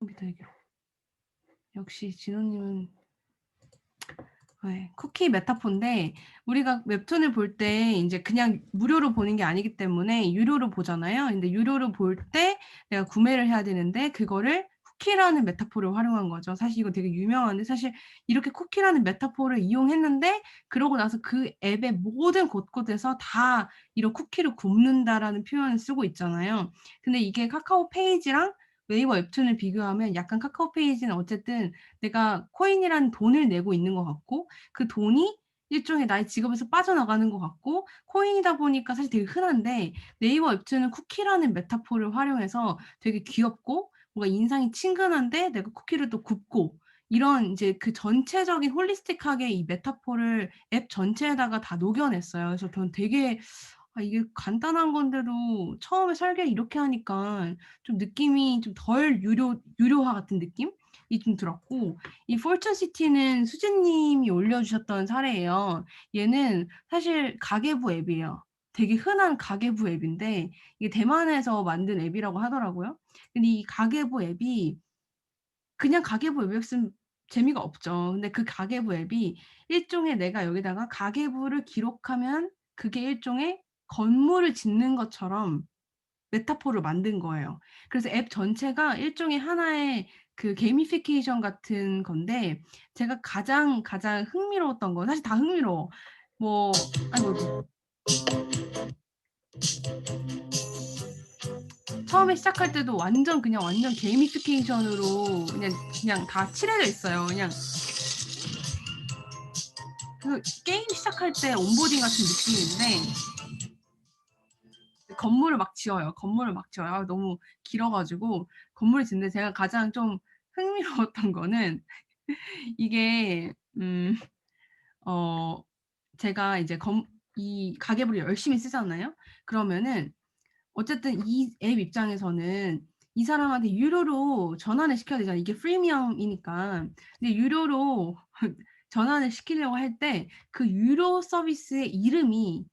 컴퓨터 얘기로. 역시 진호님은 네, 쿠키 메타포인데 우리가 웹툰을 볼 때 이제 그냥 무료로 보는 게 아니기 때문에 유료로 보잖아요. 근데 유료로 볼 때 내가 구매를 해야 되는데 그거를 쿠키라는 메타포를 활용한 거죠. 사실 이거 되게 유명한데 사실 이렇게 쿠키라는 메타포를 이용했는데 그러고 나서 그 앱의 모든 곳곳에서 다 이런 쿠키를 굽는다라는 표현을 쓰고 있잖아요. 근데 이게 카카오 페이지랑 웨이버 웹툰을 비교하면 약간 카카오 페이지는 어쨌든 내가 코인이라는 돈을 내고 있는 것 같고 그 돈이 일종의 나의 직업에서 빠져나가는 것 같고 코인이다 보니까 사실 되게 흔한데 네이버 웹툰은 쿠키라는 메타포를 활용해서 되게 귀엽고 뭔가 인상이 친근한데 내가 쿠키를 또 굽고 이런 이제 그 전체적인 홀리스틱하게 이 메타포를 앱 전체에다가 다 녹여냈어요. 그래서 저는 되게 이게 간단한 건데도 처음에 설계를 이렇게 하니까 좀 느낌이 좀 덜 유료화 같은 느낌이 좀 들었고 이 포춘시티는 수진님이 올려주셨던 사례예요. 얘는 사실 가계부 앱이에요. 되게 흔한 가계부 앱인데 이게 대만에서 만든 앱이라고 하더라고요. 근데 이 가계부 앱이 그냥 가계부 앱이었으면 재미가 없죠. 근데 그 가계부 앱이 일종의 내가 여기다가 가계부를 기록하면 그게 일종의 건물을 짓는 것처럼 메타포를 만든 거예요. 그래서 앱 전체가 일종의 하나의 그 게이미피케이션 같은 건데 제가 가장 흥미로웠던 건 사실 다 흥미로워. 뭐 아이고. 처음에 시작할 때도 완전 게이미피케이션으로 그냥 다 칠해져 있어요. 그냥 그 게임 시작할 때 온보딩 같은 느낌인데 건물을 막 지어요. 너무 길어가지고 건물을 짓는데 제가 가장 좀 흥미로웠던 거는 이게 제가 이제 이 가계부를 열심히 쓰잖아요. 그러면은 어쨌든 이 앱 입장에서는 이 사람한테 유료로 전환을 시켜야 되잖아요. 이게 프리미엄이니까. 근데 유료로 전환을 시키려고 할 때 그 유료 서비스의 이름이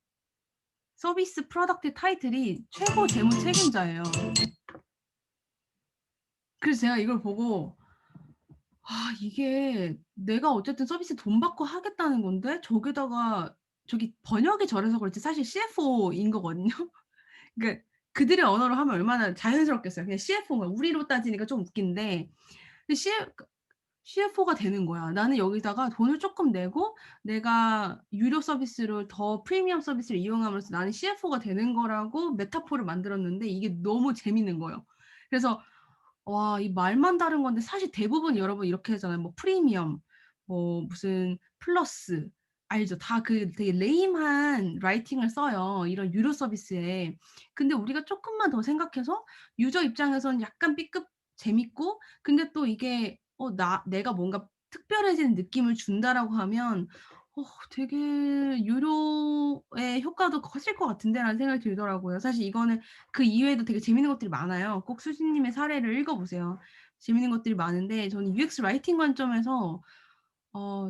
서비스 프로덕트 타이틀이 최고 재무 책임자예요. 그래서 제가 이걸 보고 이게 내가 어쨌든 서비스 돈 받고 하겠다는 건데 저기다가 저기 번역이 저래서 그렇지 사실 CFO인 거거든요. 그러니까 그들의 언어로 하면 얼마나 자연스럽겠어요. 그냥 CFO가 우리로 따지니까 좀 웃긴데 근데 CFO가 되는 거야. 나는 여기다가 돈을 쪼끔 내고 내가 유료 서비스를 더 프리미엄 서비스를 이용함으로써 나는 CFO가 되는 거라고 메타포를 만들었는데 이게 너무 재밌는 거예요. 그래서 와 이 말만 다른 건데 사실 대부분 여러분 이렇게 하잖아요. 뭐 프리미엄 뭐 무슨 플러스 알죠? 다 그 되게 레임한 라이팅을 써요, 이런 유료 서비스에. 근데 우리가 쪼끔만 더 생각해서 유저 입장에서는 약간 B급 재밌고 근데 또 이게 내가 뭔가 특별해지는 느낌을 준다라고 하면 되게 '유료의 효과도 커질 것 같은데.'라는 생각이 들더라고요. 사실 이거는 그 이외에도 되게 재밌는 것들이 많아요. 꼭 수진님의 사례를 읽어 보세요. 재밌는 것들이 많은데 저는 UX 라이팅 관점에서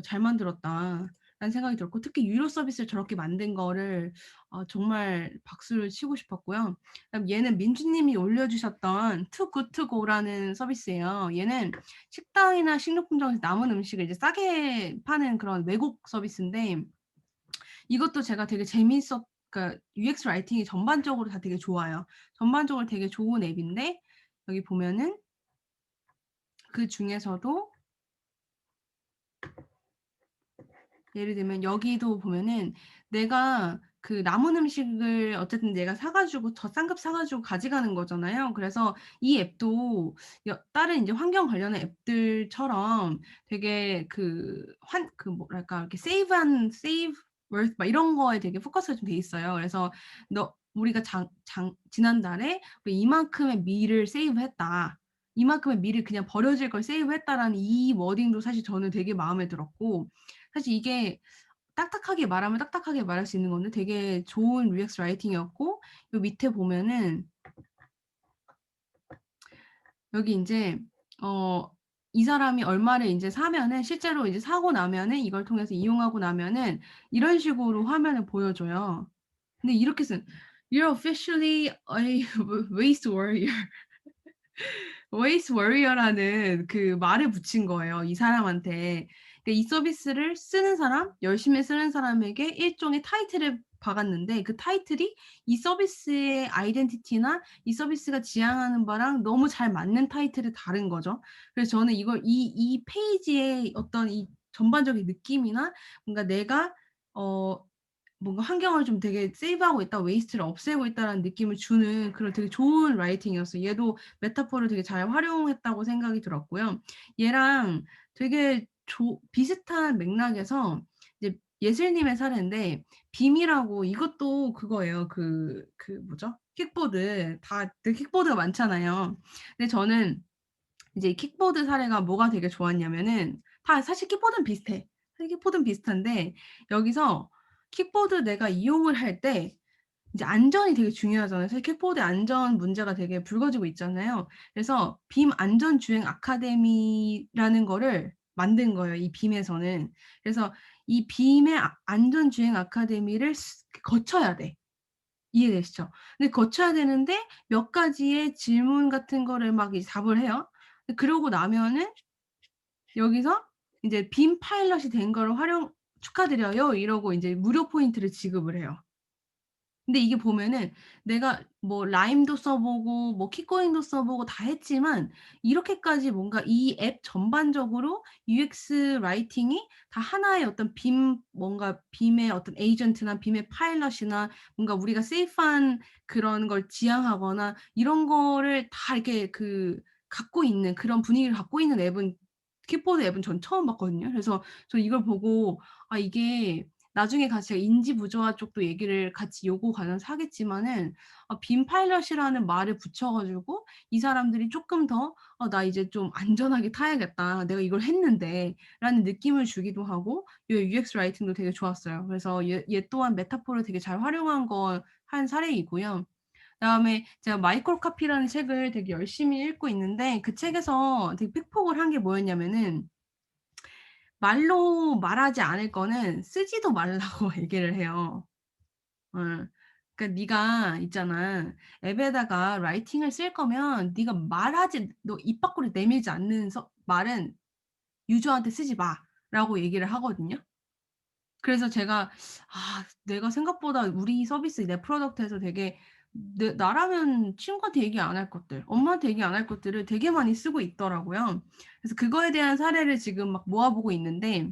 '잘 만들었다.'라는 생각이 들었고 특히 유료 서비스를 저렇게 만든 거를 정말 박수를 치고 싶었고요. 그다음 얘는 민주님이 올려주셨던 Too Good To Go라는 서비스예요. 얘는 식당이나 식료품점에서 남은 음식을 이제 싸게 파는 그런 외국 서비스인데 이것도 제가 되게 그러니까 UX 라이팅이 전반적으로 다 되게 좋아요. 전반적으로 되게 좋은 앱인데 여기 보면은 그중에서도 예를 들면 여기도 보면은 내가 그 남은 음식을 어쨌든 내가 사 가지고 싼 값 사 가지고 가져가는 거잖아요. 그래서 이 앱도 다른 인제 환경 관련한 앱들처럼 되게 뭐랄까 이렇게 save worth 막 이런 거에 되게 포커스가 좀 돼 있어요. 그래서 우리가 지난달에 우리 이만큼의 밀을 세이브했다. 이만큼의 밀을 그냥 버려질 걸 세이브했다라는 이 워딩도 사실 저는 되게 마음에 들었고 사실 이게 딱딱하게 말하면 딱딱하게 말할 수 있는 건데 되게 좋은 UX 라이팅이었고 요 밑에 보면은 여기 인제 이 사람이 얼마를 인제 사면은 실제로 이제 사고 나면은 이걸 통해서 이용하고 나면은 이런 식으로 화면을 보여줘요. 근데 이렇게 "You're officially a waste warrior." waste warrior라는 그 말을 붙인 거예요, 이 사람한테. 그러니까 이 서비스를 쓰는 사람, 열심히 쓰는 사람에게 일종의 타이틀을 박았는데 그 타이틀이 이 서비스의 아이덴티티나 이 서비스가 지향하는 바랑 너무 잘 맞는 타이틀을 다른 거죠. 그래서 저는 이걸 이 페이지의 어떤 이 전반적인 느낌이나 뭔가 내가 어 뭔가 환경을 좀 되게 세이브하고 있다, 웨이스트를 없애고 있다라는 느낌을 주는 그런 되게 좋은 라이팅이었어요. 얘도 메타포를 되게 잘 활용했다고 생각이 들었고요. 얘랑 되게 비슷한 맥락에서 이제 예슬님의 사례인데 빔이라고 이것도 그거예요. 그 뭐죠? 킥보드. 다들 킥보드가 많잖아요. 근데 저는 이제 킥보드 사례가 뭐가 되게 좋았냐면은 다 사실 킥보드는 비슷해. 사실 킥보드는 비슷한데 여기서 킥보드 내가 이용을 할 때 이제 안전이 되게 중요하잖아요. 사실 킥보드 안전 문제가 되게 불거지고 있잖아요. 그래서 빔 안전 주행 아카데미라는 거를 만든 거예요, 이 빔에서는. 그래서 이 빔의 안전 주행 아카데미를 거쳐야 돼. 이해되시죠? 근데 거쳐야 되는데 몇 가지의 질문 같은 거를 막 이제 답을 해요. 그러고 나면은 여기서 인제 빔 파일럿이 된 거를 "축하드려요." 이러고 인제 무료 포인트를 지급을 해요. 근데 이게 보면은 내가 뭐 라임도 써 보고 뭐 킥고잉도 써 보고 다 했지만 이렇게까지 뭔가 이 앱 전반적으로 UX 라이팅이 다 하나의 어떤 뭔가 빔의 어떤 에이전트나 빔의 파일럿이나 뭔가 우리가 세이프한 그런 걸 지향하거나 이런 거를 다 이렇게 갖고 있는 그런 분위기를 갖고 있는 앱은 킥보드 앱은 전 처음 봤거든요. 그래서 저 이걸 보고 이게 나중에 같이 제가 인지 부조화 쪽도 얘기를 같이 요구 관련해서 하겠지만은 빔 파일럿이라는 말을 붙여 가지고 이 사람들이 쪼끔 더 '나 이제 좀 안전하게 타야겠다. 내가 이걸 했는데.'라는 느낌을 주기도 하고 요 UX 라이팅도 되게 좋았어요. 그래서 얘 또한 메타포를 되게 잘 활용한 한 사례이고요. 그다음에 제가 마이크로 카피라는 책을 되게 열심히 읽고 있는데 그 책에서 되게 픽폭을 한 게 뭐였냐면은 말로 말하지 않을 거는 쓰지도 말라고 얘기를 해요. 어. 그러니까 "네가 있잖아. 앱에다가 라이팅을 쓸 거면 네가 너 입 밖으로 내밀지 않는 말은 유저한테 쓰지 마."라고 얘기를 하거든요. 그래서 제가 내가 생각보다 우리 서비스 내 프로덕트에서 되게 나라면 친구한테 얘기 안 할 것들, 엄마한테 얘기 안 할 것들을 되게 많이 쓰고 있더라고요. 그래서 그거에 대한 사례를 지금 막 모아 보고 있는데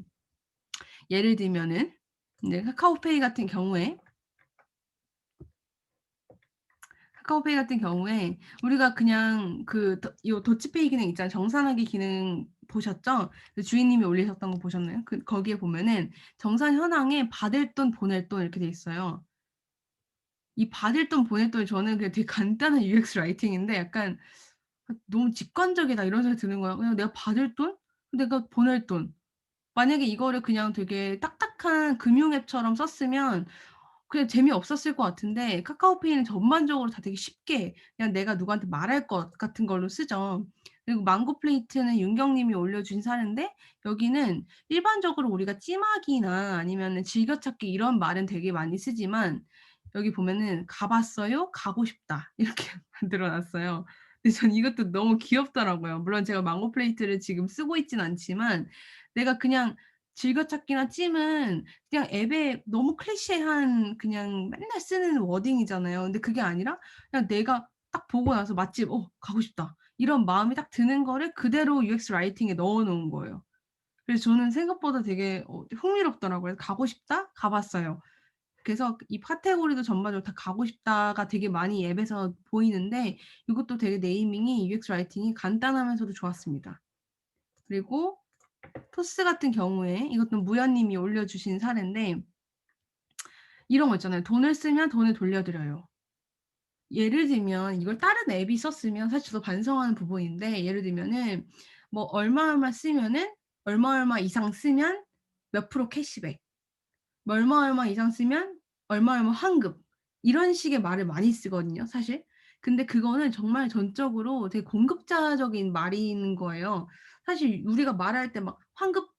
예를 들면은 이제 카카오페이 같은 경우에 우리가 그냥 요 더치페이 기능 있잖아요. 정산하기 기능 보셨죠? 그 주인님이 올리셨던 거 보셨나요? 거기에 보면은 정산 현황에 받을 돈, 보낼 돈 이렇게 돼 있어요. 이 받을 돈, 보낼 돈이 저는 그냥 되게 간단한 UX 라이팅인데 약간 '너무 직관적이다.' 이런 생각이 드는 거예요. 그냥 내가 받을 돈, 내가 보낼 돈. 만약에 이거를 그냥 되게 딱딱한 금융 앱처럼 썼으면 그냥 재미없었을 것 같은데 카카오페이는 전반적으로 다 되게 쉽게 그냥 내가 누구한테 말할 것 같은 걸로 쓰죠. 그리고 망고 플레이트는 윤경 님이 올려주신 사례인데 여기는 일반적으로 우리가 찜하기나 아니면은 즐겨찾기 이런 말은 되게 많이 쓰지만 여기 보면은 "가 봤어요? 가고 싶다." 이렇게 만들어 놨어요. 근데 전 이것도 너무 귀엽더라고요. 물론 제가 망고 플레이트를 지금 쓰고 있진 않지만 내가 그냥 즐겨찾기나 찜은 그냥 앱에 너무 클리셰한 그냥 맨날 쓰는 워딩이잖아요. 근데 그게 아니라 그냥 내가 딱 보고 나서 맛집 '가고 싶다.' 이런 마음이 딱 드는 거를 그대로 UX 라이팅에 넣어 놓은 거예요. 그래서 저는 생각보다 되게 흥미롭더라고요. '가고 싶다. 가 봤어요.' 그래서 이 카테고리도 전반적으로 다 '가고 싶다.'가 되게 많이 앱에서 보이는데 이것도 되게 네이밍이 UX 라이팅이 간단하면서도 좋았습니다. 그리고 토스 같은 경우에 이것도 무연 님이 올려주신 사례인데 이런 거 있잖아요. "돈을 쓰면 돈을 돌려드려요." 예를 들면 이걸 다른 앱이 썼으면 사실 저도 반성하는 부분인데 예를 들면은 뭐 얼마 얼마 쓰면은 얼마 얼마 이상 쓰면 몇 프로 캐시백, 뭐 얼마 얼마 이상 쓰면 얼마 얼마 환급 이런 식의 말을 많이 쓰거든요 사실. 근데 그거는 정말 전적으로 되게 공급자적인 말인 거예요. 사실 우리가 말할 때 막 환급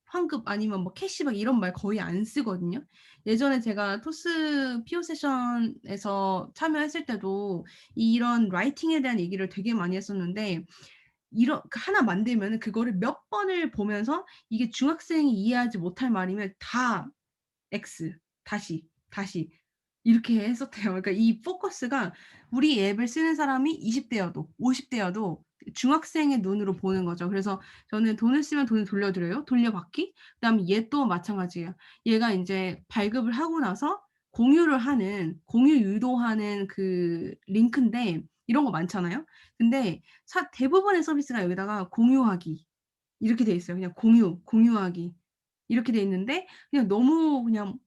아니면 뭐 캐시백 이런 말 거의 안 쓰거든요. 예전에 제가 토스 피오 세션에서 참여했을 때도 이런 라이팅에 대한 얘기를 되게 많이 했었는데 이런 하나 만들면은 그거를 몇 번을 보면서 이게 중학생이 이해하지 못할 말이면 다 X 다시, 다시 이렇게 했었대요. 그러니까 이 포커스가 우리 앱을 쓰는 사람이 20 대여도 50 대여도 중학생의 눈으로 보는 거죠. 그래서 저는 돈을 쓰면 돈을 돌려드려요. 돌려받기. 그다음에 얘 또 마찬가지예요. 얘가 인제 발급을 하고 나서 공유를 하는 공유 유도하는 그 링크인데 이런 거 많잖아요. 근데 대부분의 서비스가 여기다가 공유하기 이렇게 돼 있어요. 그냥 공유, 공유하기 이렇게 돼 있는데 그냥 너무 그냥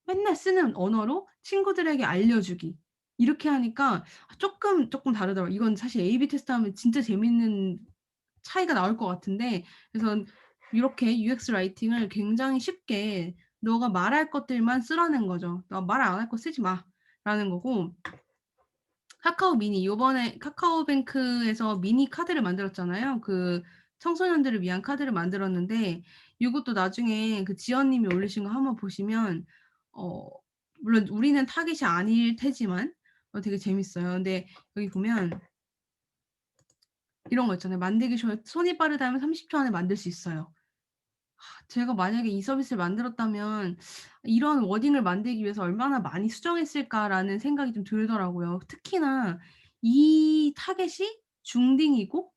맨날 쓰는 언어로 친구들에게 알려주기. 이렇게 하니까 쪼끔 다르더라고요. 이건 사실 A/B 테스트하면 진짜 재밌는 차이가 나올 것 같은데 그래서 이렇게 UX 라이팅을 굉장히 쉽게 너가 말할 것들만 쓰라는 거죠. "너 말 안 할 거 쓰지 마."라는 거고 카카오 미니 요번에 카카오뱅크에서 미니 카드를 만들었잖아요. 그 청소년들을 위한 카드를 만들었는데 요것도 나중에 그 지연 님이 올리신 거 한번 보시면 어 물론 우리는 타깃이 아닐 테지만 되게 재밌어요. 근데 여기 보면 이런 거 있잖아요. 만들기 쉬워요. 손이 빠르다면 30초 안에 만들 수 있어요. 제가 만약에 이 서비스를 만들었다면 '이런 워딩을 만들기 위해서 얼마나 많이 수정했을까.'라는 생각이 좀 들더라고요. 특히나 이 타겟이 중딩이고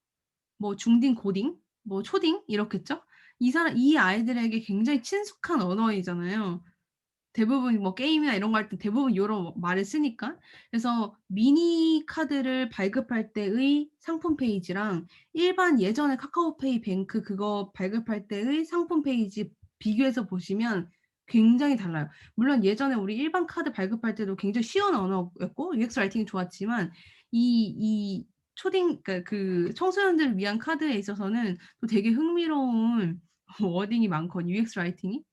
뭐 중딩 고딩 뭐 초딩 이렇겠죠? 이 아이들에게 굉장히 친숙한 언어이잖아요. 대부분 뭐 게임이나 이런 거 할 때 대부분 요런 말을 쓰니까. 그래서 미니 카드를 발급할 때의 상품 페이지랑 일반 예전에 카카오페이 뱅크 그거 발급할 때의 상품 페이지 비교해서 보시면 굉장히 달라요. 물론 예전에 우리 일반 카드 발급할 때도 굉장히 쉬운 언어였고 UX 라이팅이 좋았지만 이 초딩 그러니까 그 청소년들을 위한 카드에 있어서는 또 되게 흥미로운 워딩이 많거든요, UX 라이팅이.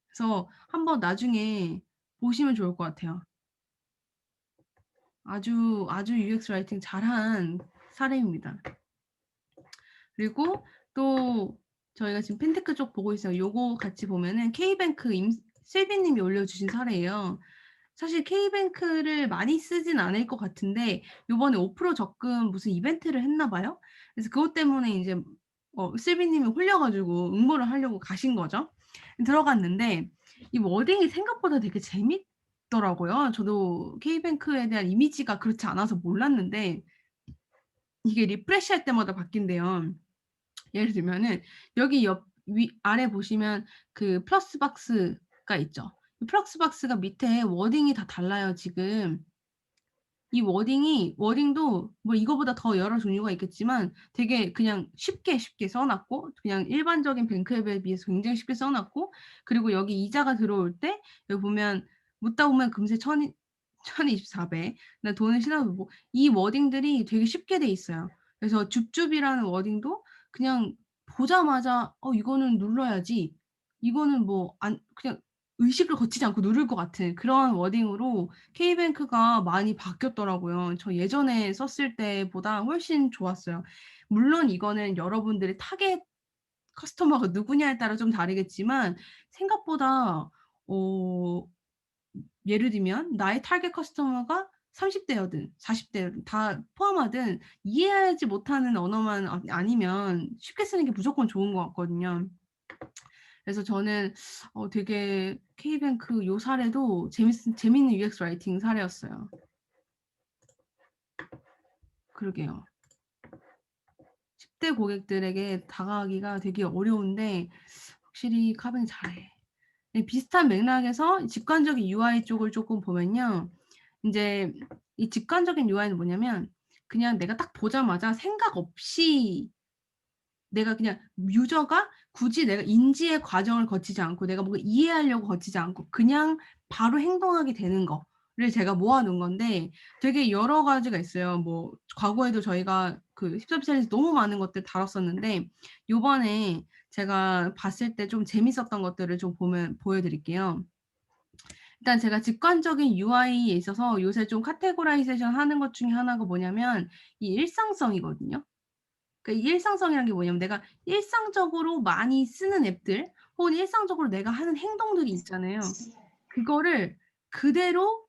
그래서 한번 나중에 보시면 좋을 것 같아요. 아주 UX 라이팅 잘한 사례입니다. 그리고 또 저희가 지금 핀테크 쪽 보고 있어요. 요거 같이 보면은 K뱅크 실비 님이 올려주신 사례예요. 사실 K뱅크를 많이 쓰진 않을 것 같은데 요번에 5% 적금 무슨 이벤트를 했나 봐요. 그래서 그것 때문에 인제 실비 님이 홀려 가지고 응모를 하려고 가신 거죠. 들어갔는데 이 워딩이 생각보다 되게 재밌더라고요. 저도 K뱅크에 대한 이미지가 그렇지 않아서 몰랐는데 이게 리프레시할 때마다 바뀐대요. 예를 들면은 여기 아래 보시면 그 플러스 박스가 있죠. 이 플러스 박스가 밑에 워딩이 다 달라요 지금. 이 워딩도 뭐 이거보다 더 여러 종류가 있겠지만 되게 그냥 쉽게 써 놨고 그냥 일반적인 뱅크 앱에 비해서 굉장히 쉽게 써 놨고 그리고 여기 이자가 들어올 때 여기 보면 묻다 보면 금세 1024 배 그다음에 돈을 신화보고 이 워딩들이 되게 쉽게 돼 있어요. 그래서 줍줍이라는 워딩도 그냥 보자마자 '어 이거는 눌러야지.' 이거는 뭐 안 그냥 의식을 거치지 않고 누를 것 같은 그런 워딩으로 K뱅크가 많이 바뀌었더라고요. 저 예전에 썼을 때보다 훨씬 좋았어요. 물론 이거는 여러분들의 타겟 커스터머가 누구냐에 따라 좀 다르겠지만 생각보다 어 예를 들면 나의 타겟 커스터머가 30 대여든 40 대여든 다 포함하든 이해하지 못하는 언어만 아니면 쉽게 쓰는 게 무조건 좋은 것 같거든요. 그래서 저는 되게 K뱅크 요 사례도 재밌는 UX 라이팅 사례였어요. 그러게요. 10대 고객들에게 다가가기가 되게 어려운데 확실히 카뱅이 잘해. 네 비슷한 맥락에서 직관적인 UI 쪽을 쪼끔 보면요. 인제 이 직관적인 UI는 뭐냐면 그냥 내가 딱 보자마자 생각 없이 내가 그냥 유저가 굳이 내가 인지의 과정을 거치지 않고 내가 뭔가 이해하려고 거치지 않고 그냥 바로 행동하게 되는 거를 제가 모아 놓은 건데 되게 여러 가지가 있어요. 뭐 과거에도 저희가 그 힙서비스에서 너무 많은 것들 다뤘었는데 요번에 제가 봤을 때 좀 재밌었던 것들을 좀 보여 드릴게요. 일단 제가 직관적인 UI에 있어서 요새 좀 카테고라이제이션 하는 것 중에 하나가 뭐냐면 이 일상성이거든요. 그러니까 이 일상성이라는 게 뭐냐면 내가 일상적으로 많이 쓰는 앱들 혹은 일상적으로 내가 하는 행동들이 있잖아요. 그거를 그대로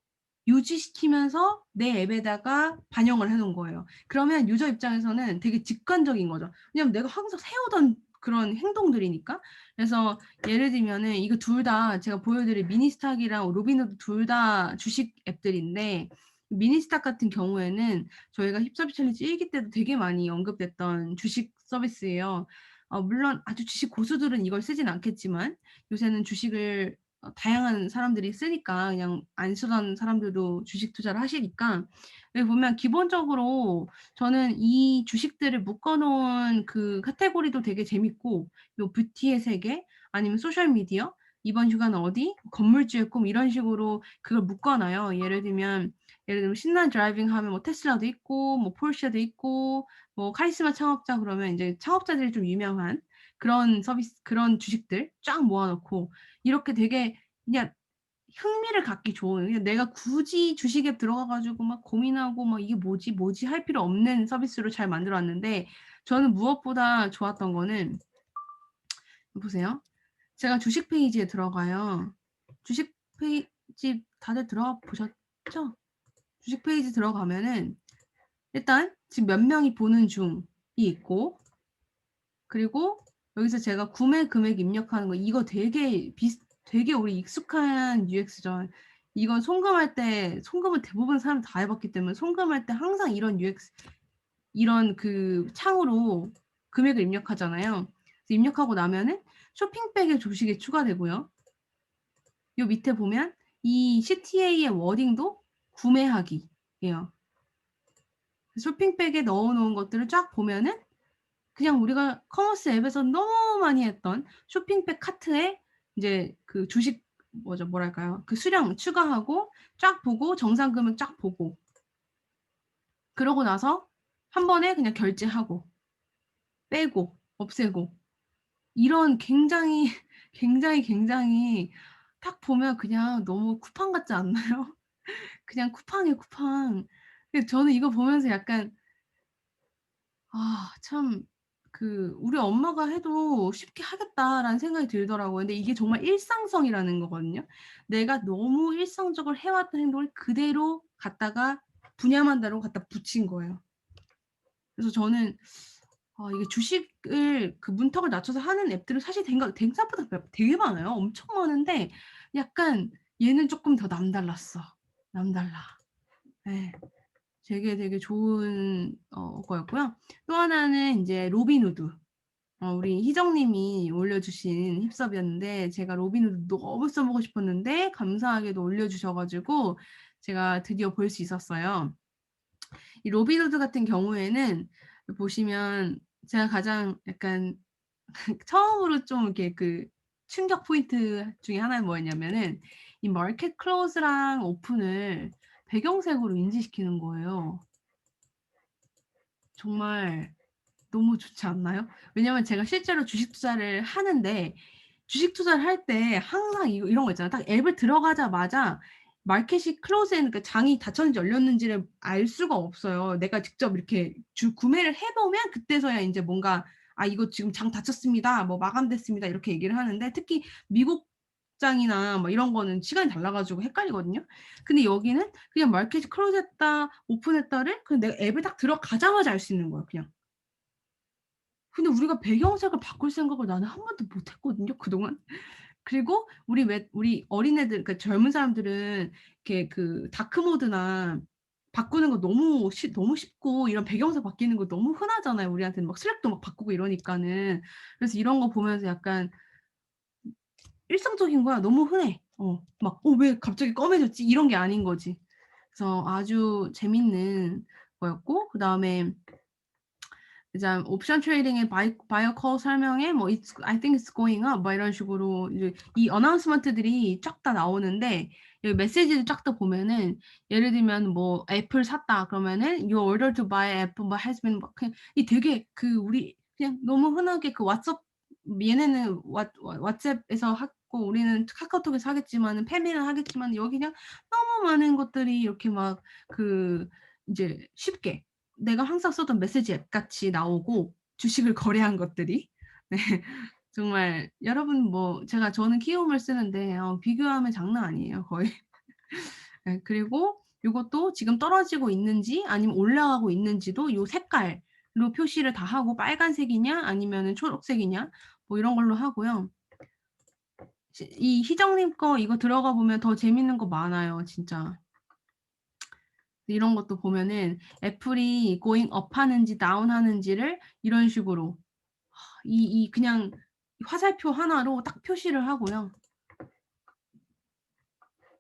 유지시키면서 내 앱에다가 반영을 해 놓은 거예요. 그러면 유저 입장에서는 되게 직관적인 거죠. 왜냐면 내가 항상 해오던 그런 행동들이니까. 그래서 예를 들면은 이거 둘 다 제가 보여드릴 미니스탁이랑 로빈후드 둘 다 주식 앱들인데, 미니스탁 같은 경우에는 저희가 힙서비 챌린지 1기 때도 되게 많이 언급됐던 주식 서비스예요. 물론 아주 주식 고수들은 이걸 쓰진 않겠지만 요새는 주식을 다양한 사람들이 쓰니까 그냥 안 쓰던 사람들도 주식 투자를 하시니까, 여기 보면 기본적으로 저는 이 주식들을 묶어 놓은 그 카테고리도 되게 재밌고, 요 뷰티의 세계 아니면 소셜 미디어, 이번 휴가는 어디, 건물주의 꿈 이런 식으로 그걸 묶어 놔요. 예를 들면 신난 드라이빙 하면 뭐 테슬라도 있고 뭐 포르쉐도 있고 뭐 카리스마 창업자 그러면 인제 창업자들이 좀 유명한 그런 서비스, 그런 주식들 쫙 모아 놓고, 이렇게 되게 그냥 흥미를 갖기 좋은, 그냥 내가 굳이 주식에 들어가 가지고 막 고민하고 막 '이게 뭐지, 뭐지?' 할 필요 없는 서비스로 잘 만들어 놨는데, 저는 무엇보다 좋았던 거는, 보세요. 제가 주식 페이지에 들어가요. 주식 페이지 다들 들어가 보셨죠? 주식 페이지 들어가면은 일단 지금 몇 명이 보는 중이 있고, 그리고 여기서 제가 구매 금액 입력하는 거, 이거 되게 우리 익숙한 UX죠. 이건 송금을 대부분 사람 다 해 봤기 때문에 송금할 때 항상 이런 UX, 이런 그 창으로 금액을 입력하잖아요. 그래서 입력하고 나면은 쇼핑백에 주식이 추가되고요. 요 밑에 보면 이 CTA의 워딩도 구매하기예요. 쇼핑백에 넣어 놓은 것들을 쫙 보면은 그냥 우리가 커머스 앱에서 너무 많이 했던 쇼핑백 카트에 이제 그 주식 뭐랄까요? 그 수량 추가하고 쫙 보고 정산 금액 쫙 보고, 그러고 나서 한 번에 그냥 결제하고 빼고 없애고, 이런 굉장히 굉장히 딱 보면 그냥 너무 쿠팡 같지 않나요? 그냥 쿠팡이에요, 쿠팡. 근데 저는 이거 보면서 약간 참, 그 '우리 엄마가 해도 쉽게 하겠다.'라는 생각이 들더라고요. 근데 이게 정말 일상성이라는 거거든요. 내가 너무 일상적으로 해 왔던 행동을 그대로 갖다가 분야만다로 갖다 붙인 거예요. 그래서 저는 이게 주식을 그 문턱을 낮춰서 하는 앱들은 사실 생각보다 되게 많아요. 엄청 많은데 약간 얘는 쪼끔 더 남달랐어. 남달라. 예. 되게 좋은 거였고요. 또 하나는 인제 로빈후드. 우리 희정 님이 올려주신 힙섭이었는데, 제가 로빈후드 너무 써 보고 싶었는데 감사하게도 올려주셔 가지고 제가 드디어 볼 수 있었어요. 이 로빈후드 같은 경우에는 보시면 제가 가장 약간 처음으로 좀 이렇게 그 충격 포인트 중에 하나는 뭐였냐면은, 이 마켓 클로즈랑 오픈을 배경색으로 인지시키는 거예요. 정말 너무 좋지 않나요? 왜냐면 제가 실제로 주식 투자를 하는데, 주식 투자를 할 때 항상 이런 거 있잖아요. 딱 앱을 들어가자마자 마켓이 클로즈했는, 그러니까 장이 닫혔는지 열렸는지를 알 수가 없어요. 내가 직접 이렇게 구매를 해 보면 그때서야 인제 뭔가 "아 이거 지금 장 닫혔습니다. 뭐 마감됐습니다." 이렇게 얘기를 하는데, 특히 미국 장이나 뭐 이런 거는 시간이 달라 가지고 헷갈리거든요. 근데 여기는 그냥 마켓이 클로즈했다 오픈했다를 그냥 내가 앱에 딱 들어가자마자 알 수 있는 거예요, 그냥. 근데 우리가 배경색을 바꿀 생각을 나는 한 번도 못 했거든요, 그동안. 그리고 우리 어린애들, 그러니까 젊은 사람들은 이렇게 그 다크 모드나 바꾸는 거 너무 쉽고, 이런 배경색 바뀌는 거 너무 흔하잖아요. 우리한테는 막 슬랙도 막 바꾸고 이러니까는. 그래서 이런 거 보면서 약간 일상적인 거야. 너무 흔해. 막 '어 왜 갑자기 검해졌지?' 이런 게 아닌 거지. 그래서 아주 재밌는 거였고, 그다음에 이제 옵션 트레이딩의 바이어 콜 설명에 뭐 "It's I think it's going up." 막 이런 식으로 이제 이 어나운스먼트들이 쫙 다 나오는데, 여기 메시지를 쫙 다 보면은 예를 들면 뭐 애플 샀다 그러면은 "Your order to buy Apple 뭐 has been." 막 그냥 이 되게 그 우리 그냥 너무 흔하게 그 왓츠업, 얘네는 왓츠앱에서 하고 우리는 카카오톡에서 하겠지만은 패밀리는 하겠지만, 여기 그냥 너무 많은 것들이 이렇게 막 그 이제 쉽게 내가 항상 쓰던 메시지 앱 같이 나오고, 주식을 거래한 것들이. 네. 정말 여러분, 뭐 저는 키움을 쓰는데 비교하면 장난 아니에요, 거의. 예, 그리고 요것도 지금 떨어지고 있는지 아니면 올라가고 있는지도 요 색깔로 표시를 다 하고 빨간색이냐 아니면은 초록색이냐 뭐 이런 걸로 하고요. 이 희정님 거 이거 들어가 보면 더 재밌는 거 많아요, 진짜. 이런 것도 보면은 애플이 going up 하는지 down 하는지를 이런 식으로 이 그냥 화살표 하나로 딱 표시를 하고요.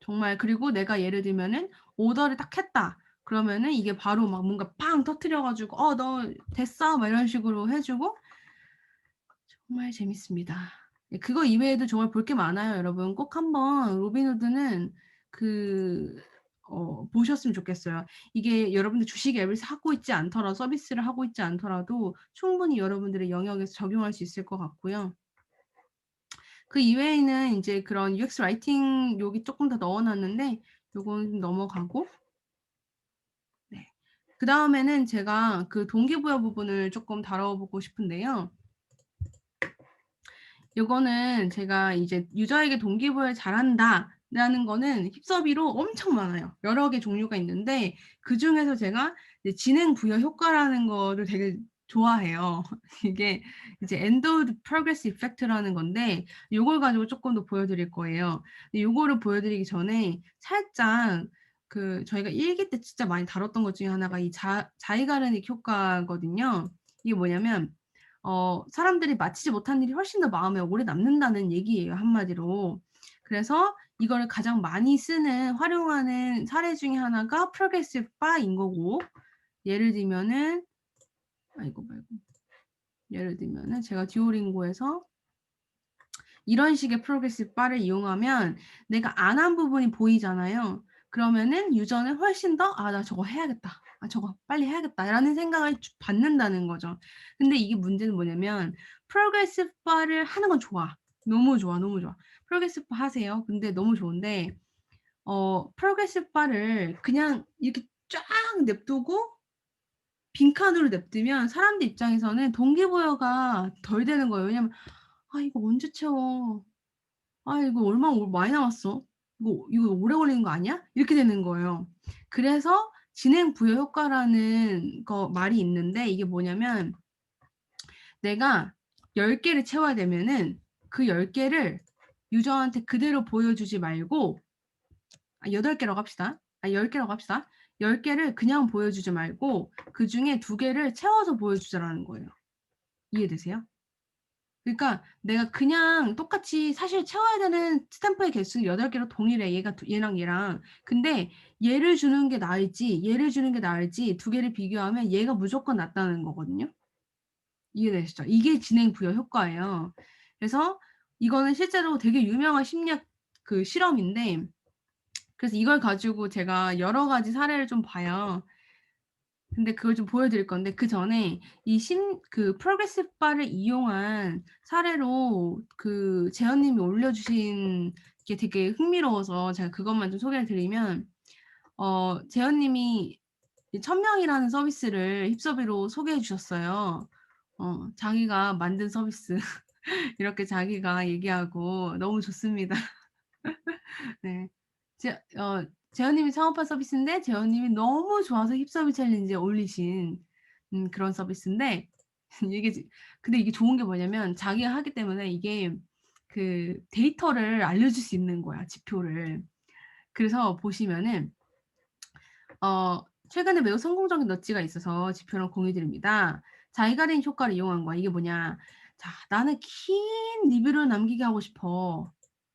정말 그리고 내가 예를 들면은 오더를 딱 했다. 그러면은 이게 바로 막 뭔가 팡 터뜨려 가지고 너 됐어." 막 이런 식으로 해 주고 정말 재밌습니다. 예, 그거 이외에도 정말 볼 게 많아요, 여러분. 꼭 한번 로빈후드는 그 보셨으면 좋겠어요. 이게 여러분들 주식 앱을 하고 있지 않더라도 서비스를 하고 있지 않더라도 충분히 여러분들의 영역에서 적용할 수 있을 것 같고요. 그 이외에는 인제 그런 UX 라이팅 여기 쪼끔 더 넣어 놨는데 요거는 좀 넘어가고 네. 그다음에는 제가 그 동기부여 부분을 쪼끔 다뤄보고 싶은데요. 요거는 제가 이제 유저에게 동기부여를 잘한다라는 거는 힙서비로 엄청 많아요. 여러 개 종류가 있는데 그중에서 제가 이제 진행 부여 효과라는 거를 되게 좋아해요. 이게 이제 Endowed Progress Effect라는 건데 요걸 가지고 쪼끔 더 보여드릴 거예요. 근데 요거를 보여드리기 전에 살짝 그 저희가 일기 때 진짜 많이 다뤘던 것 중에 하나가 이 자이가르닉 효과거든요. 이게 뭐냐면 사람들이 마치지 못한 일이 훨씬 더 마음에 오래 남는다는 얘기예요, 한마디로. 그래서 이거를 가장 많이 쓰는 활용하는 사례 중에 하나가 progressive bar인 거고 예를 들면은 아이고. 예를 들면은 제가 듀오링고에서 이런 식의 progressive bar를 이용하면 내가 안 한 부분이 보이잖아요. 그러면은 유저는 훨씬 더 '아 나 저거 해야겠다. 아 저거 빨리 해야겠다.'라는 생각을 받는다는 거죠. 근데 이게 문제는 뭐냐면 progressive bar를 하는 건 좋아. 너무 좋아, 너무 좋아. progressive bar 하세요. 근데 너무 좋은데 progressive bar를 그냥 이렇게 쫙 냅두고 빈칸으로 냅두면 사람들 입장에서는 동기부여가 덜 되는 거예요. 왜냐면 '아 이거 언제 채워. 아 이거 많이 남았어. 이거 오래 걸리는 거 아니야?' 이렇게 되는 거예요. 그래서 진행 부여 효과라는 말이 있는데 이게 뭐냐면 내가 10 개를 채워야 되면은 그 10 개를 유저한테 그대로 보여주지 말고 8 개라고 합시다. 10 개라고 합시다. 10 개를 그냥 보여주지 말고 그중에 2 개를 채워서 보여주자라는 거예요. 이해되세요? 그러니까 내가 그냥 똑같이 사실 채워야 되는 스탬프의 개수는 8 개로 동일해. 얘랑 얘랑. 근데 얘를 주는 게 나을지 얘를 주는 게 나을지 2 개를 비교하면 얘가 무조건 낫다는 거거든요. 이해되시죠? 이게 진행 부여 효과예요. 그래서 이거는 실제로 되게 유명한 심리학 그 실험인데 그래서 이걸 가지고 제가 여러 가지 사례를 좀 봐요. 근데 그걸 좀 보여드릴 건데 그전에 그 프로그레시브 바를 이용한 사례로 그 재현 님이 올려주신 게 되게 흥미로워서 제가 그것만 좀 소개를 드리면 재현 님이 이 1000명이라는 서비스를 힙서비로 소개해 주셨어요. 자기가 만든 서비스 이렇게 자기가 얘기하고 너무 좋습니다. 네. 재현 님이 창업한 서비스인데 재현 님이 너무 좋아서 힙서비 챌린지에 올리신 그런 서비스인데 이게 근데 이게 좋은 게 뭐냐면 자기가 하기 때문에 이게 그 데이터를 알려줄 수 있는 거야, 지표를. 그래서 보시면은 최근에 매우 성공적인 넛지가 있어서 지표를 공유 드립니다. 자이가린 효과를 이용한 거야. 이게 뭐냐. 자, 나는 긴 리뷰를 남기게 하고 싶어.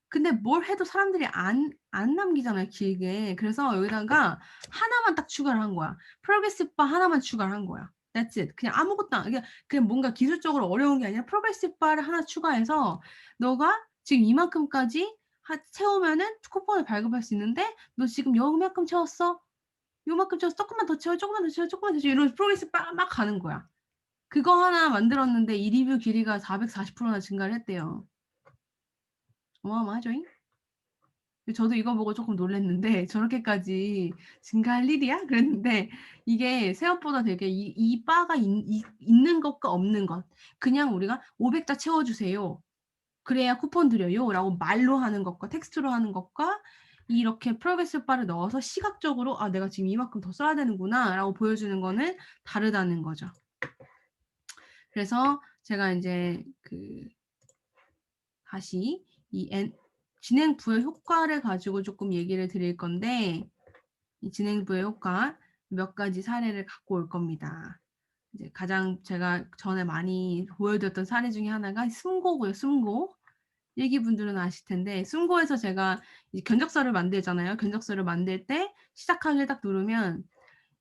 근데 뭘 해도 사람들이 안 남기잖아요, 길게. 그래서 여기다가 하나만 딱 추가를 한 거야. 프로그레시브 바 하나만 추가를 한 거야. That's it. 그냥 아무것도 그냥 뭔가 기술적으로 어려운 게 아니라 프로그레시브 바를 하나 추가해서 너가 지금 이만큼까지 채우면은 쿠폰을 발급할 수 있는데 너 지금 요만큼 채웠어? 요만큼 채워서 쪼끔만 더 채워, 쪼끔만 더 채워, 쪼끔만 더 채워 이런 프로그레시브 바 막 가는 거야. 그거 하나 만들었는데 이 리뷰 길이가 440%나 증가를 했대요. 어마어마하죠잉? 저도 이거 보고 쪼끔 놀랐는데 '저렇게까지 증가할 일이야?' 그랬는데 이게 생각보다 되게 이 바가 있는 것과 없는 것 그냥 우리가 "500자 채워 주세요. 그래야 쿠폰 드려요."라고 말로 하는 것과 텍스트로 하는 것과 이렇게 프로그레스 바를 넣어서 시각적으로 '아 내가 지금 이만큼 더 써야 되는구나.'라고 보여주는 거는 다르다는 거죠. 그래서 제가 인제 다시 이 진행 부여 효과를 가지고 쪼끔 얘기를 드릴 건데, 이 진행 부여 효과 몇 가지 사례를 갖고 올 겁니다. 이제 가장 제가 전에 많이 보여드렸던 사례 중에 하나가 숨고고요, 숨고. 일기분들은 아실 텐데, 숨고에서 제가 이제 견적서를 만들잖아요. 견적서를 만들 때 시작하기를 딱 누르면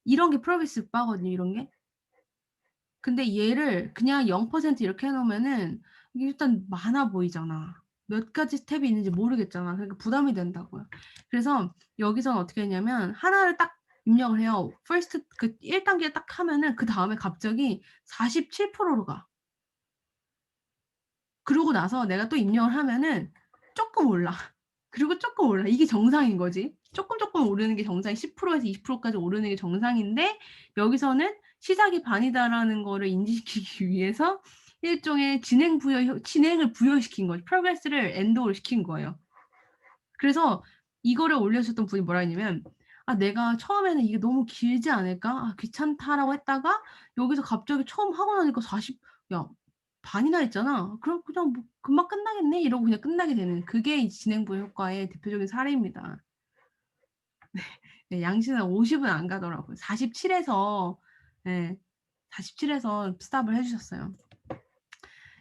이런 게 프로그레스 바거든요, 이런 게. 근데 얘를 그냥 0% 이렇게 해 놓으면은 이게 일단 많아 보이잖아. 몇 가지 스텝이 있는지 모르겠잖아. 그러니까 부담이 된다고요. 그래서 여기서는 어떻게 했냐면 하나를 딱 입력을 해요. first 1 단계 딱 하면은 그다음에 갑자기 47%로 가. 그러고 나서 내가 또 입력을 하면은 쪼끔 올라. 그리고 쪼끔 올라. 이게 정상인 거지. 쪼끔 오르는 게 정상이, 10% 에서 20% 까지 오르는 게 정상인데, 여기서는 '시작이 반이다.'라는 거를 인지시키기 위해서 일종의 진행을 부여시킨 거죠. 프로그레스를 엔도를 시킨 거예요. 그래서 이거를 올려주셨던 분이 뭐라 했냐면 "아 내가 처음에는 '이게 너무 길지 않을까? 아 귀찮다.'라고 했다가 여기서 갑자기 처음 하고 나니까 '야 반이나 했잖아. 그럼 그냥 뭐 금방 끝나겠네.' 이러고 그냥 끝나게 되는, 그게 이 진행부의 효과의 대표적인 사례입니다. 네, 양신은 50은 안 가더라고요. 47 에서, 예, 47 에서 스톱을 해 주셨어요.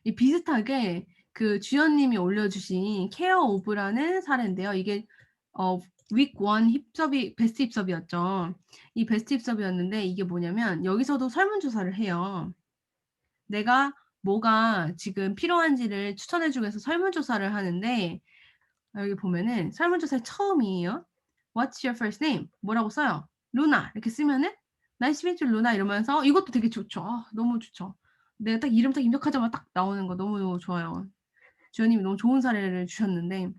이 비슷하게 주연님이 올려주신 케어 오브라는 사례인데요. 이게 week 1 힙섭이 베스트 힙섭이었죠. 이 베스트 힙섭이었는데 이게 뭐냐면 여기서도 설문조사를 해요. 내가 뭐가 지금 필요한지를 추천해 주기 위해서 설문조사를 하는데, 여기 보면은 설문조사의 처음이에요. "What's your first name?" 뭐라고 써요. "루나." 이렇게 쓰면은 "Nice to meet you, 루나." 이러면서, 이것도 되게 좋죠. 너무 좋죠. 내가 딱 이름 딱 입력하자마자 딱 나오는 거 너무 좋아요. 주연님이 너무 좋은 사례를 주셨는데,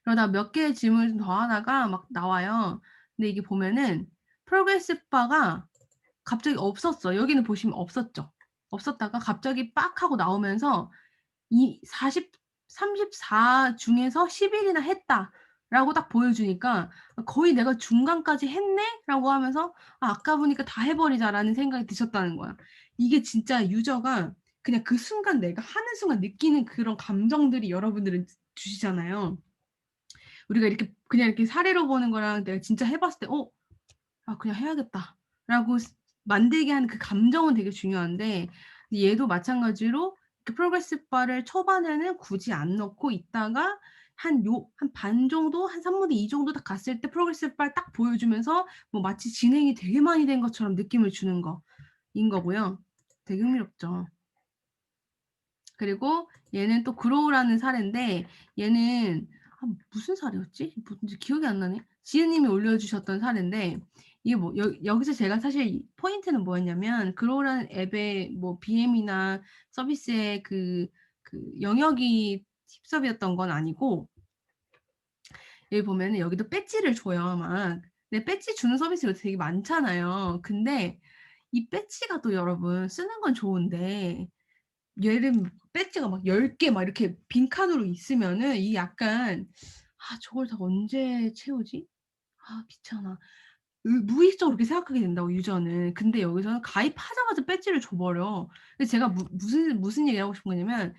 그러다가 몇 개의 질문을 좀 더 하다가 막 나와요. 근데 이게 보면은 프로그레스 바가 갑자기 없었어. 여기는 보시면 없었죠. 없었다가 갑자기 빡 하고 나오면서 이 34 중에서 11 이나 했다라고 딱 보여주니까 '거의 내가 중간까지 했네?'라고 하면서 '아 아까 보니까 다 해 버리자.'라는 생각이 드셨다는 거야. 이게 진짜 유저가 그냥 그 순간 내가 하는 순간 느끼는 그런 감정들이 여러분들은 주시잖아요. 우리가 이렇게 그냥 이렇게 사례로 보는 거랑 내가 진짜 해 봤을 때 '아 그냥 해야겠다.'라고 만들게 하는 그 감정은 되게 중요한데, 얘도 마찬가지로 그 프로그레스 바를 초반에는 굳이 안 넣고 있다가 한 반 정도, 한 3분의 2 정도 딱 갔을 때 프로그레스 바를 딱 보여주면서 뭐 마치 진행이 되게 많이 된 것처럼 느낌을 주는 거인 거고요. 되게 흥미롭죠. 그리고 얘는 또 그로우라는 사례인데, 얘는 무슨 사례였지? 뭔지 기억이 안 나네. 지은 님이 올려주셨던 사례인데, 이게 뭐 여기서 제가 사실 이 포인트는 뭐였냐면 그로우라는 앱의 뭐 BM이나 서비스의 영역이 팁섭이었던 건 아니고, 여기 보면은 여기도 배지를 줘요 막. 근데 배지 주는 서비스가 되게 많잖아요. 근데 이 배지가 또 여러분 쓰는 건 좋은데, 얘는 배지가 막 10개 막 이렇게 빈칸으로 있으면은 이게 약간 '아 저걸 다 언제 채우지? 아 귀찮아.' 무의식적으로 그렇게 생각하게 된다고 유저는. 근데 여기서는 가입하자마자 배지를 줘 버려. 그래서 제가 무슨 얘기를 하고 싶은 거냐면,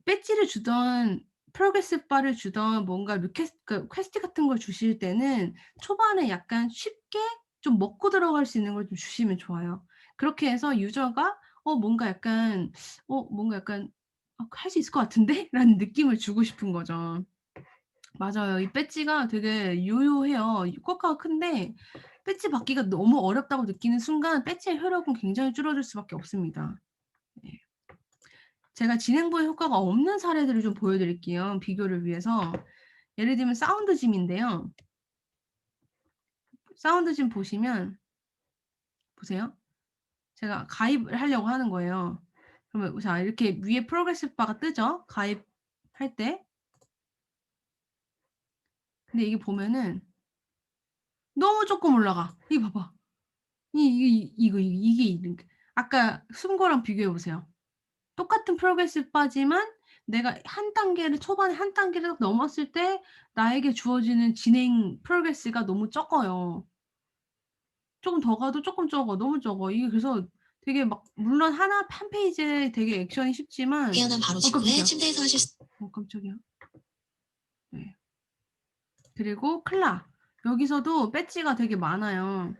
배지를 주든 프로그레스 바를 주든 뭔가 퀘스트 같은 걸 주실 때는 초반에 약간 쉽게 좀 먹고 들어갈 수 있는 걸 좀 주시면 좋아요. 그렇게 해서 유저가 뭔가 약간 '할 수 있을 것 같은데?' 라는 느낌을 주고 싶은 거죠. 맞아요. 이 배지가 되게 유효해요. 효과가 큰데 배지 받기가 너무 어렵다고 느끼는 순간 배지의 효력은 굉장히 줄어들 수밖에 없습니다. 네. 제가 진행부의 효과가 없는 사례들을 좀 보여 드릴게요, 비교를 위해서. 예를 들면 사운드짐인데요. 사운드짐 보시면 보세요. 제가 가입을 하려고 하는 거예요. 그러면 자 이렇게 위에 프로그레스 바가 뜨죠, 가입할 때. 근데 이게 보면은 너무 쪼끔 올라가. 이거 봐봐. 이게 아까 숨 거랑 비교해 보세요. 똑같은 프로그레스 바지만 내가 한 단계를 초반에 한 단계를 딱 넘었을 때 나에게 주어지는 진행 프로그레스가 너무 적어요. 쪼금 더 가도 쪼끔 적어. 너무 적어. 이게 그래서 되게 막 물론 한 페이지에 되게 액션이 쉽지만 깨어난 바로 직후에 깜짝이야. 침대에서 하실 수 깜짝이야. 네. 그리고 클라. 여기서도 배지가 되게 많아요.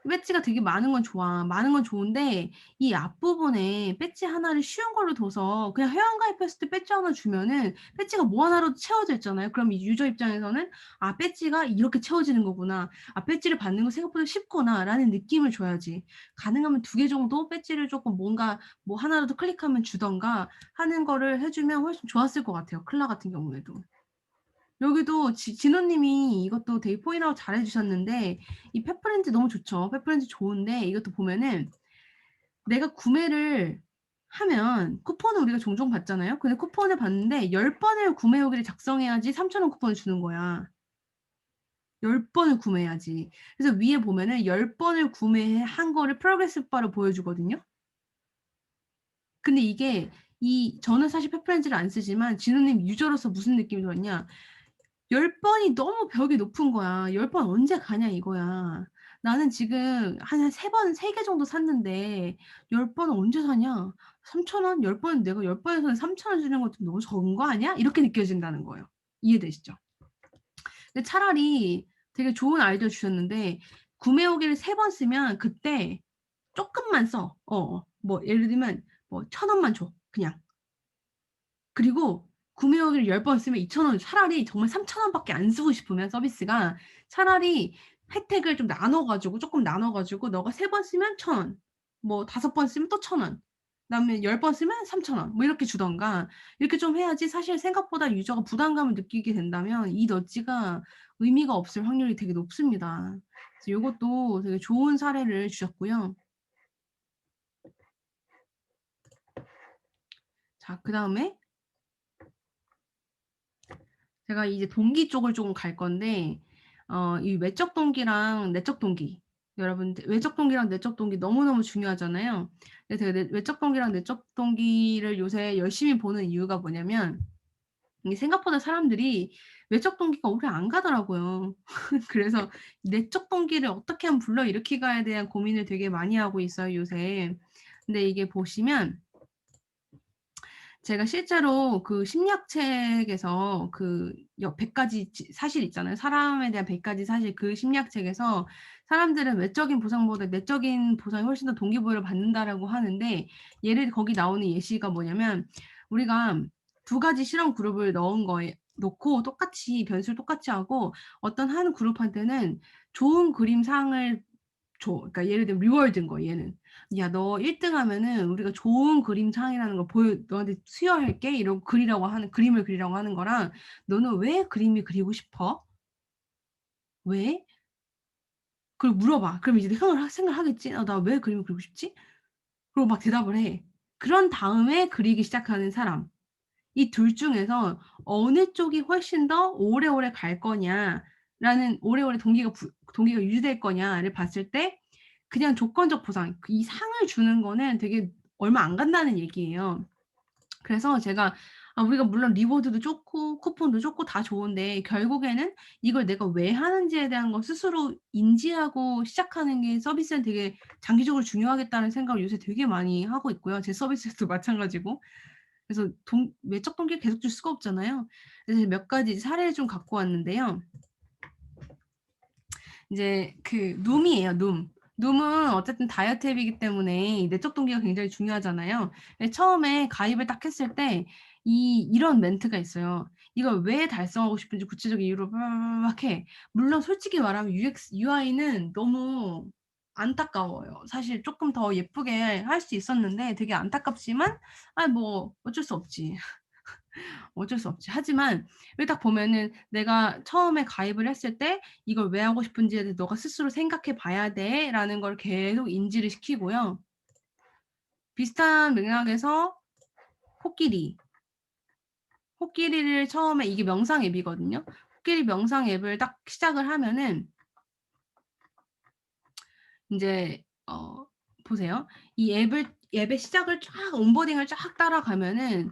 배지가 되게 많은 건 좋아. 많은 건 좋은데 이 앞부분에 배지 하나를 쉬운 걸로 둬서 그냥 회원가입했을 때 배지 하나 주면은 배지가 뭐 하나로도 채워져 있잖아요. 그럼 이 유저 입장에서는 '아 배지가 이렇게 채워지는 거구나. 아 배지를 받는 거 생각보다 쉽구나.'라는 느낌을 줘야지. 가능하면 2개 정도 배지를 쪼끔 뭔가 뭐 하나라도 클릭하면 주든가 하는 거를 해 주면 훨씬 좋았을 것 같아요, 클라 같은 경우에도. 여기도 진호 님이 이것도 되게 포인트 아웃 잘해 주셨는데 이 펫프렌즈 너무 좋죠. 펫프렌즈 좋은데 이것도 보면은 내가 구매를 하면 쿠폰을 우리가 종종 받잖아요. 근데 쿠폰을 받는데 10 번을 구매 후기를 작성해야지 3,000원 쿠폰을 주는 거야. 10 번을 구매해야지. 그래서 위에 보면은 10 번을 구매한 거를 프로그레스 바로 보여주거든요. 근데 이게 저는 사실 펫프렌즈를 안 쓰지만 진호 님 유저로서 무슨 느낌이 들었냐. 10 번이 너무 벽이 높은 거야. 10번 언제 가냐 이거야. 나는 지금 한 3 번 3개 정도 샀는데 10 번은 언제 사냐. 3,000원? 10 번 내가 10 번에서는 3,000원 주는 거 좀 너무 적은 거 아니야? 이렇게 느껴진다는 거예요. 이해되시죠? 근데 차라리 되게 좋은 아이디어 주셨는데 구매 후기를 3번 쓰면 그때 쪼끔만 써. 뭐 예를 들면 뭐 1,000 원만 줘 그냥. 그리고 구매 후기를 10번 쓰면 2,000원 차라리 정말 3,000 원밖에 안 쓰고 싶으면 서비스가 차라리 혜택을 좀 나눠 가지고 쪼끔 나눠 가지고 너가 3번 쓰면 1,000원 뭐 5번 쓰면 또 1,000원 그다음에 10번 쓰면 3,000원 뭐 이렇게 주든가 이렇게 좀 해야지 사실 생각보다 유저가 부담감을 느끼게 된다면 이 너찌가 의미가 없을 확률이 되게 높습니다. 그래서 요것도 되게 좋은 사례를 주셨고요. 자 그다음에 제가 이제 동기 쪽을 좀 갈 건데 이 외적 동기랑 내적 동기 여러분들 외적 동기랑 내적 동기 너무너무 중요하잖아요. 그래서 제가 외적 동기랑 내적 동기를 요새 열심히 보는 이유가 뭐냐면 이게 생각보다 사람들이 외적 동기가 오래 안 가더라고요. 그래서 내적 동기를 어떻게 하면 불러일으키가에 대한 고민을 되게 많이 하고 있어요, 요새. 근데 이게 보시면 제가 실제로 그 심리학책에서 그 100 가지 사실 있잖아요. 사람에 대한 100 가지 사실 그 심리학책에서 사람들은 외적인 보상보다 내적인 보상이 훨씬 더 동기부여를 받는다라고 하는데 거기 나오는 예시가 뭐냐면 우리가 2 가지 실험 그룹을 놓고 똑같이 변수를 똑같이 하고 어떤 한 그룹한테는 좋은 그림상을 줘. 그러니까 예를 들면 리워드인 거야 얘는. "야 너 1등 하면은 우리가 좋은 그림상이라는 걸 너한테 수여할게." 이러고 그림을 그리라고 하는 거랑 "너는 왜 그림이 그리고 싶어? 왜?" 그리고 물어봐. 그럼 이제 생각하겠지. '나 왜 그림을 그리고 싶지?' 그리고 막 대답을 해. 그런 다음에 그리기 시작하는 사람. 이 둘 중에서 어느 쪽이 훨씬 더 오래오래 갈 거냐라는 오래오래 동기가 유지될 거냐를 봤을 때 그냥 조건적 보상 이 상을 주는 거는 되게 얼마 안 간다는 얘기예요. 그래서 제가 우리가 물론 리워드도 좋고 쿠폰도 좋고 다 좋은데 결국에는 이걸 내가 왜 하는지에 대한 거 스스로 인지하고 시작하는 게 서비스는 되게 장기적으로 중요하겠다는 생각을 요새 되게 많이 하고 있고요. 제 서비스도 마찬가지고. 그래서 외적 동기를 계속 줄 수가 없잖아요. 그래서 몇 가지 사례를 좀 갖고 왔는데요. 인제 그 룸이에요, 룸. 룸은 어쨌든 다이어트 앱이기 때문에 내적 동기가 굉장히 중요하잖아요. 예 처음에 가입을 딱 했을 때 이런 멘트가 있어요. 이걸 왜 달성하고 싶은지 구체적인 이유를 빠바바바박 해. 물론 솔직히 말하면 UI는 너무 안타까워요. 사실 쪼끔 더 예쁘게 할 수 있었는데 되게 안타깝지만 뭐 어쩔 수 없지. 어쩔 수 없지. 하지만 여기 딱 보면은 내가 처음에 가입을 했을 때 '이걸 왜 하고 싶은지에 대해 너가 스스로 생각해 봐야 돼.'라는 걸 계속 인지를 시키고요. 비슷한 맥락에서 코끼리. 코끼리를 처음에 이게 명상 앱이거든요. 코끼리 명상 앱을 딱 시작을 하면은 인제 보세요. 이 앱을 앱의 시작을 쫙 온보딩을 쫙 따라가면은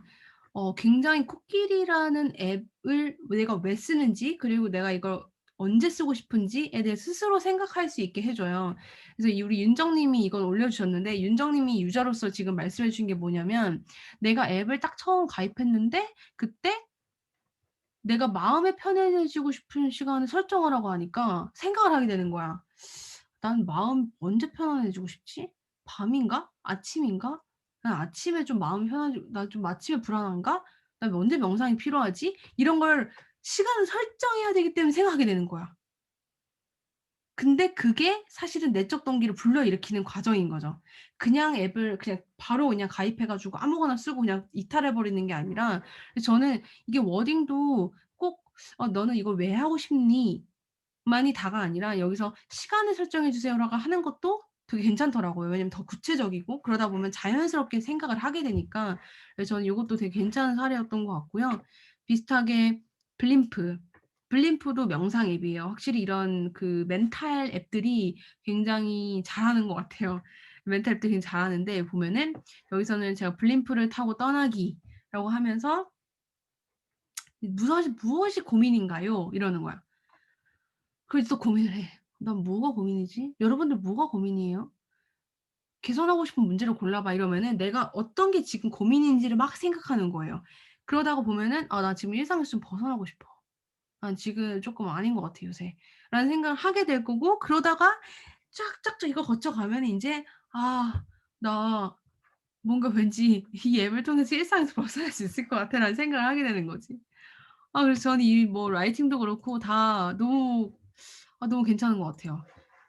굉장히 코끼리라는 앱을 내가 왜 쓰는지 그리고 내가 이걸 언제 쓰고 싶은지에 대해 스스로 생각할 수 있게 해 줘요. 그래서 이 우리 윤정 님이 이걸 올려주셨는데 윤정 님이 유저로서 지금 말씀해 주신 게 뭐냐면 "내가 앱을 딱 처음 가입했는데 그때 내가 마음이 편안해지고 싶은 시간을 설정하라고 하니까 생각을 하게 되는 거야. '난 마음 언제 편안해지고 싶지? 밤인가? 아침인가? 난 아침에 좀 마음이 편안해지고 나 좀 아침에 불안한가? 나 언제 명상이 필요하지?' 이런 걸 시간을 설정해야 되기 때문에 생각하게 되는 거야. 근데 그게 사실은 내적 동기를 불러일으키는 과정인 거죠. 그냥 앱을 그냥 바로 그냥 가입해 가지고 아무거나 쓰고 그냥 이탈해 버리는 게 아니라 저는 이게 워딩도 꼭 너는 이걸 왜 하고 싶니?' 만이 다가 아니라 여기서 "시간을 설정해 주세요."라고 하는 것도 되게 괜찮더라고요. 왜냐면 더 구체적이고 그러다 보면 자연스럽게 생각을 하게 되니까 그래서 저는 요것도 되게 괜찮은 사례였던 것 같고요. 비슷하게 블림프. 블림프도 명상 앱이에요. 확실히 이런 그 멘탈 앱들이 굉장히 잘하는 것 같아요. 멘탈 앱들이 굉장히 잘하는데 보면은 여기서는 제가 "블림프를 타고 떠나기."라고 하면서 "무엇이 고민인가요?" 이러는 거야. 그래서 또 고민을 해. '난 뭐가 고민이지? 여러분들 뭐가 고민이에요? 개선하고 싶은 문제를 골라 봐.' 이러면은 내가 어떤 게 지금 고민인지를 막 생각하는 거예요. 그러다가 보면은 '아 나 지금 일상에서 좀 벗어나고 싶어. 난 지금 쪼끔 아닌 것 같아 요새.'라는 생각을 하게 될 거고 그러다가 쫙쫙쫙 이거 거쳐가면은 인제 '아 나 뭔가 왠지 이 앱을 통해서 일상에서 벗어날 수 있을 것 같아.'라는 생각을 하게 되는 거지. 그래서 저는 이 뭐 라이팅도 그렇고 다 너무 괜찮은 것 같아요.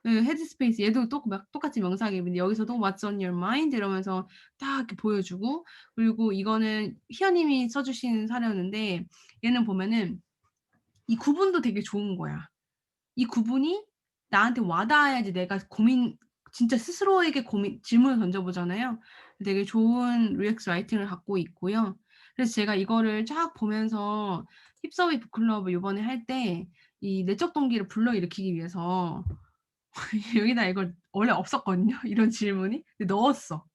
예 헤드스페이스 얘도 똑같이 명상 앱인데 여기서도 "What's on your mind?" 이러면서 딱 이렇게 보여주고 그리고 이거는 희아 님이 써 주신 사례였는데 얘는 보면은 이 구분도 되게 좋은 거야. 이 구분이 나한테 와 닿아야지 내가 진짜 스스로에게 질문을 던져 보잖아요. 되게 좋은 UX 라이팅을 갖고 있고요. 그래서 제가 이거를 쫙 보면서 힙서웨이 북클럽을 요번에 할 때 이 내적 동기를 불러일으키기 위해서 여기다 이걸 원래 없었거든요, 이런 질문이. 근데 넣었어.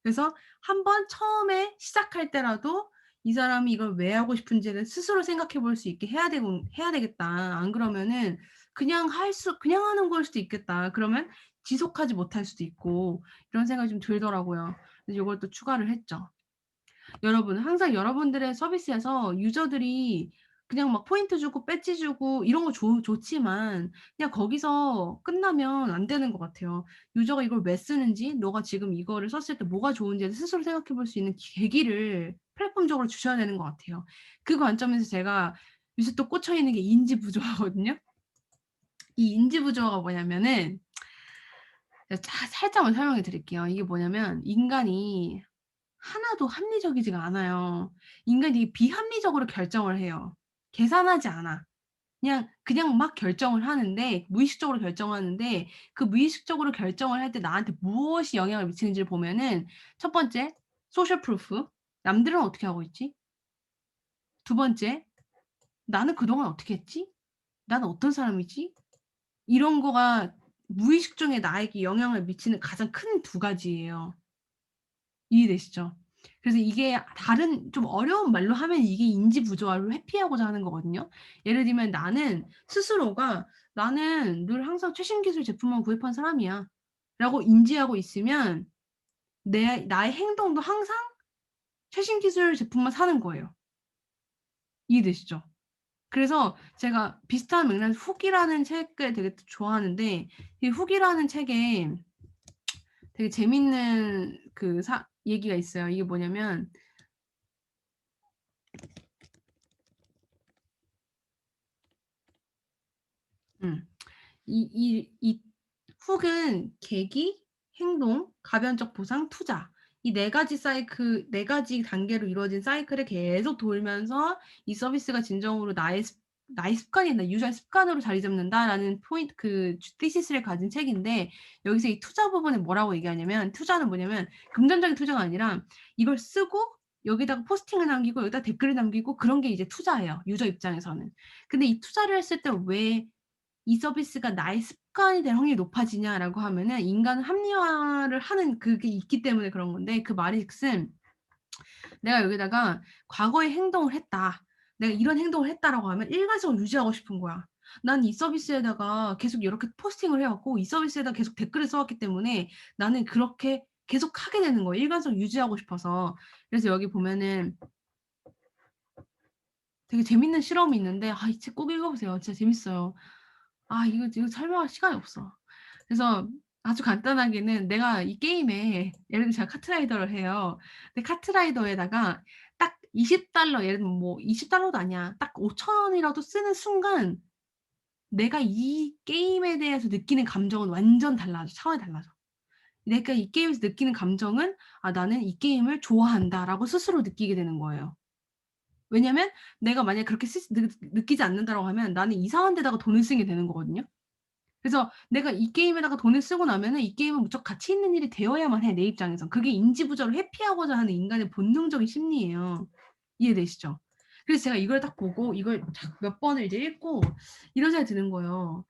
그래서 한번 처음에 시작할 때라도 '이 사람이 이걸 왜 하고 싶은지를 스스로 생각해 볼 수 있게 해야 되겠다. 안 그러면은 그냥 하는 걸 수도 있겠다. 그러면 지속하지 못할 수도 있고.' 이런 생각이 좀 들더라고요. 그래서 요걸 또 추가를 했죠. 여러분 항상 여러분들의 서비스에서 유저들이 그냥 막 포인트 주고 배지 주고 이런 거 좋지만 그냥 거기서 끝나면 안 되는 것 같아요. 유저가 이걸 왜 쓰는지 너가 지금 이거를 썼을 때 뭐가 좋은지를 스스로 생각해 볼 수 있는 계기를 플랫폼적으로 주셔야 되는 것 같아요. 그 관점에서 제가 요새 또 꽂혀 있는 게 인지 부조화거든요. 이 인지 부조화가 뭐냐면은 제가 살짝만 설명해 드릴게요. 이게 뭐냐면 인간이 하나도 합리적이지가 않아요. 인간이 되게 비합리적으로 결정을 해요. 계산하지 않아. 그냥 막 결정을 하는데 무의식적으로 결정하는데 그 무의식적으로 결정을 할 때 나한테 무엇이 영향을 미치는지를 보면은 첫 번째 소셜 프루프. 남들은 어떻게 하고 있지? 두 번째 나는 그동안 어떻게 했지? 나는 어떤 사람이지? 이런 거가 무의식 중에 나에게 영향을 미치는 가장 큰 두 가지예요. 이해되시죠? 그래서 이게 다른 좀 어려운 말로 하면 이게 인지 부조화를 회피하고자 하는 거거든요. 예를 들면 나는 스스로가 '나는 늘 항상 최신 기술 제품만 구입한 사람이야.'라고 인지하고 있으면 나의 행동도 항상 최신 기술 제품만 사는 거예요. 이해되시죠? 그래서 제가 비슷한 맥락에서 훅이라는 책을 되게 좋아하는데 이 훅이라는 책에 되게 재밌는 그 얘기가 있어요. 이게 뭐냐면 음. 이 훅은 계기, 행동, 가변적 보상, 투자 이 네 가지 단계로 이루어진 사이클을 계속 돌면서 이 서비스가 진정으로 나의 습관이다. 유저의 습관으로 자리 잡는다라는 포인트 티시스를 가진 책인데 여기서 이 투자 부분에 뭐라고 얘기하냐면 투자는 뭐냐면 금전적인 투자가 아니라 이걸 쓰고 여기다가 포스팅을 남기고 여기다 댓글을 남기고 그런 게 이제 투자예요, 유저 입장에서는. 근데 이 투자를 했을 때왜 이 서비스가 나의 습관이 될 확률이 높아지냐라고 하면은 인간은 합리화를 하는 그게 있기 때문에 그런 건데 그 말인즉슨 내가 여기다가 과거에 행동을 했다. 내가 이런 행동을 했다라고 하면 일관성을 유지하고 싶은 거야. 난 이 서비스에다가 계속 이렇게 포스팅을 해 왔고 이 서비스에다가 계속 댓글을 써 왔기 때문에 나는 그렇게 계속 하게 되는 거예요, 일관성 유지하고 싶어서. 그래서 여기 보면은 되게 재밌는 실험이 있는데 이 책 꼭 읽어 보세요. 진짜 재밌어요. 이거 설명할 시간이 없어. 그래서 아주 간단하게는 내가 이 게임에 예를 들면 제가 카트라이더를 해요. 근데 카트라이더에다가 딱 $20 예를 들면 뭐 $20도 아니야. 딱 5,000 원이라도 쓰는 순간 내가 이 게임에 대해서 느끼는 감정은 완전 달라져. 차원이 달라져. 내가 이 게임에서 느끼는 감정은 '아 나는 이 게임을 좋아한다.'라고 스스로 느끼게 되는 거예요. 왜냐면 내가 만약에 그렇게 느끼지 않는다라고 하면 나는 이상한 데다가 돈을 쓰게 되는 거거든요. 그래서 내가 이 게임에다가 돈을 쓰고 나면은 이 게임은 무척 가치 있는 일이 되어야만 해, 내 입장에선. 그게 인지 부조를 회피하고자 하는 인간의 본능적인 심리예요. 이해되시죠? 그래서 제가 이걸 딱 보고 이걸 몇 번을 이제 읽고 이런 생각이 드는 거예요.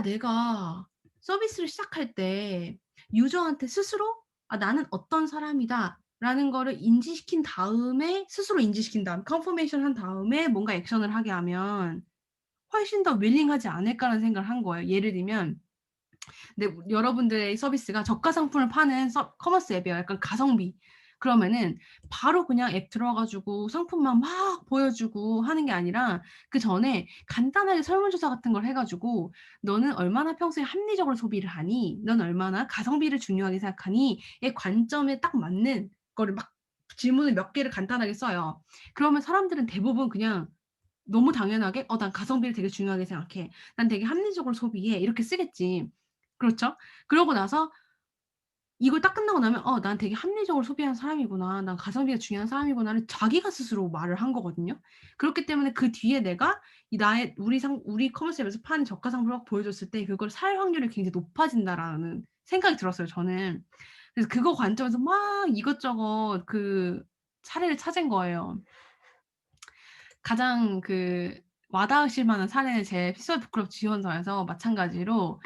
내가 서비스를 시작할 때 유저한테 스스로 '나는 어떤 사람이다.'라는 거를 인지시킨 다음에 스스로 인지시킨 다음 컨퍼메이션 한 다음에 뭔가 액션을 하게 하면 훨씬 더 윌링하지 않을까라는 생각을 한 거예요. 예를 들면 여러분들의 서비스가 저가 상품을 파는 커머스 앱이에요. 약간 가성비. 그러면은 바로 그냥 앱 들어와 가지고 상품만 막 보여주고 하는 게 아니라 그전에 간단하게 설문조사 같은 걸 해 가지고 "너는 얼마나 평소에 합리적으로 소비를 하니? 넌 얼마나 가성비를 중요하게 생각하니?"의 관점에 딱 맞는 거를 막 질문을 몇 개를 간단하게 써요. 그러면 사람들은 대부분 그냥 너무 당연하게 난 가성비를 되게 중요하게 생각해. 난 되게 합리적으로 소비해." 이렇게 쓰겠지. 그렇죠? 그러고 나서 이걸 딱 끝나고 나면 '난 되게 합리적으로 소비하는 사람이구나. 난 가성비가 중요한 사람이구나.'를 자기가 스스로 말을 한 거거든요. 그렇기 때문에 그 뒤에 내가 이 나의 우리 커머스 앱에서 파는 저가 상품을 막 보여줬을 때 그걸 살 확률이 굉장히 높아진다라는 생각이 들었어요, 저는. 그래서 그거 관점에서 막 이것저것 사례를 찾은 거예요. 가장 와 닿으실 만한 사례는 제 피서 북클럽 지원서에서 마찬가지로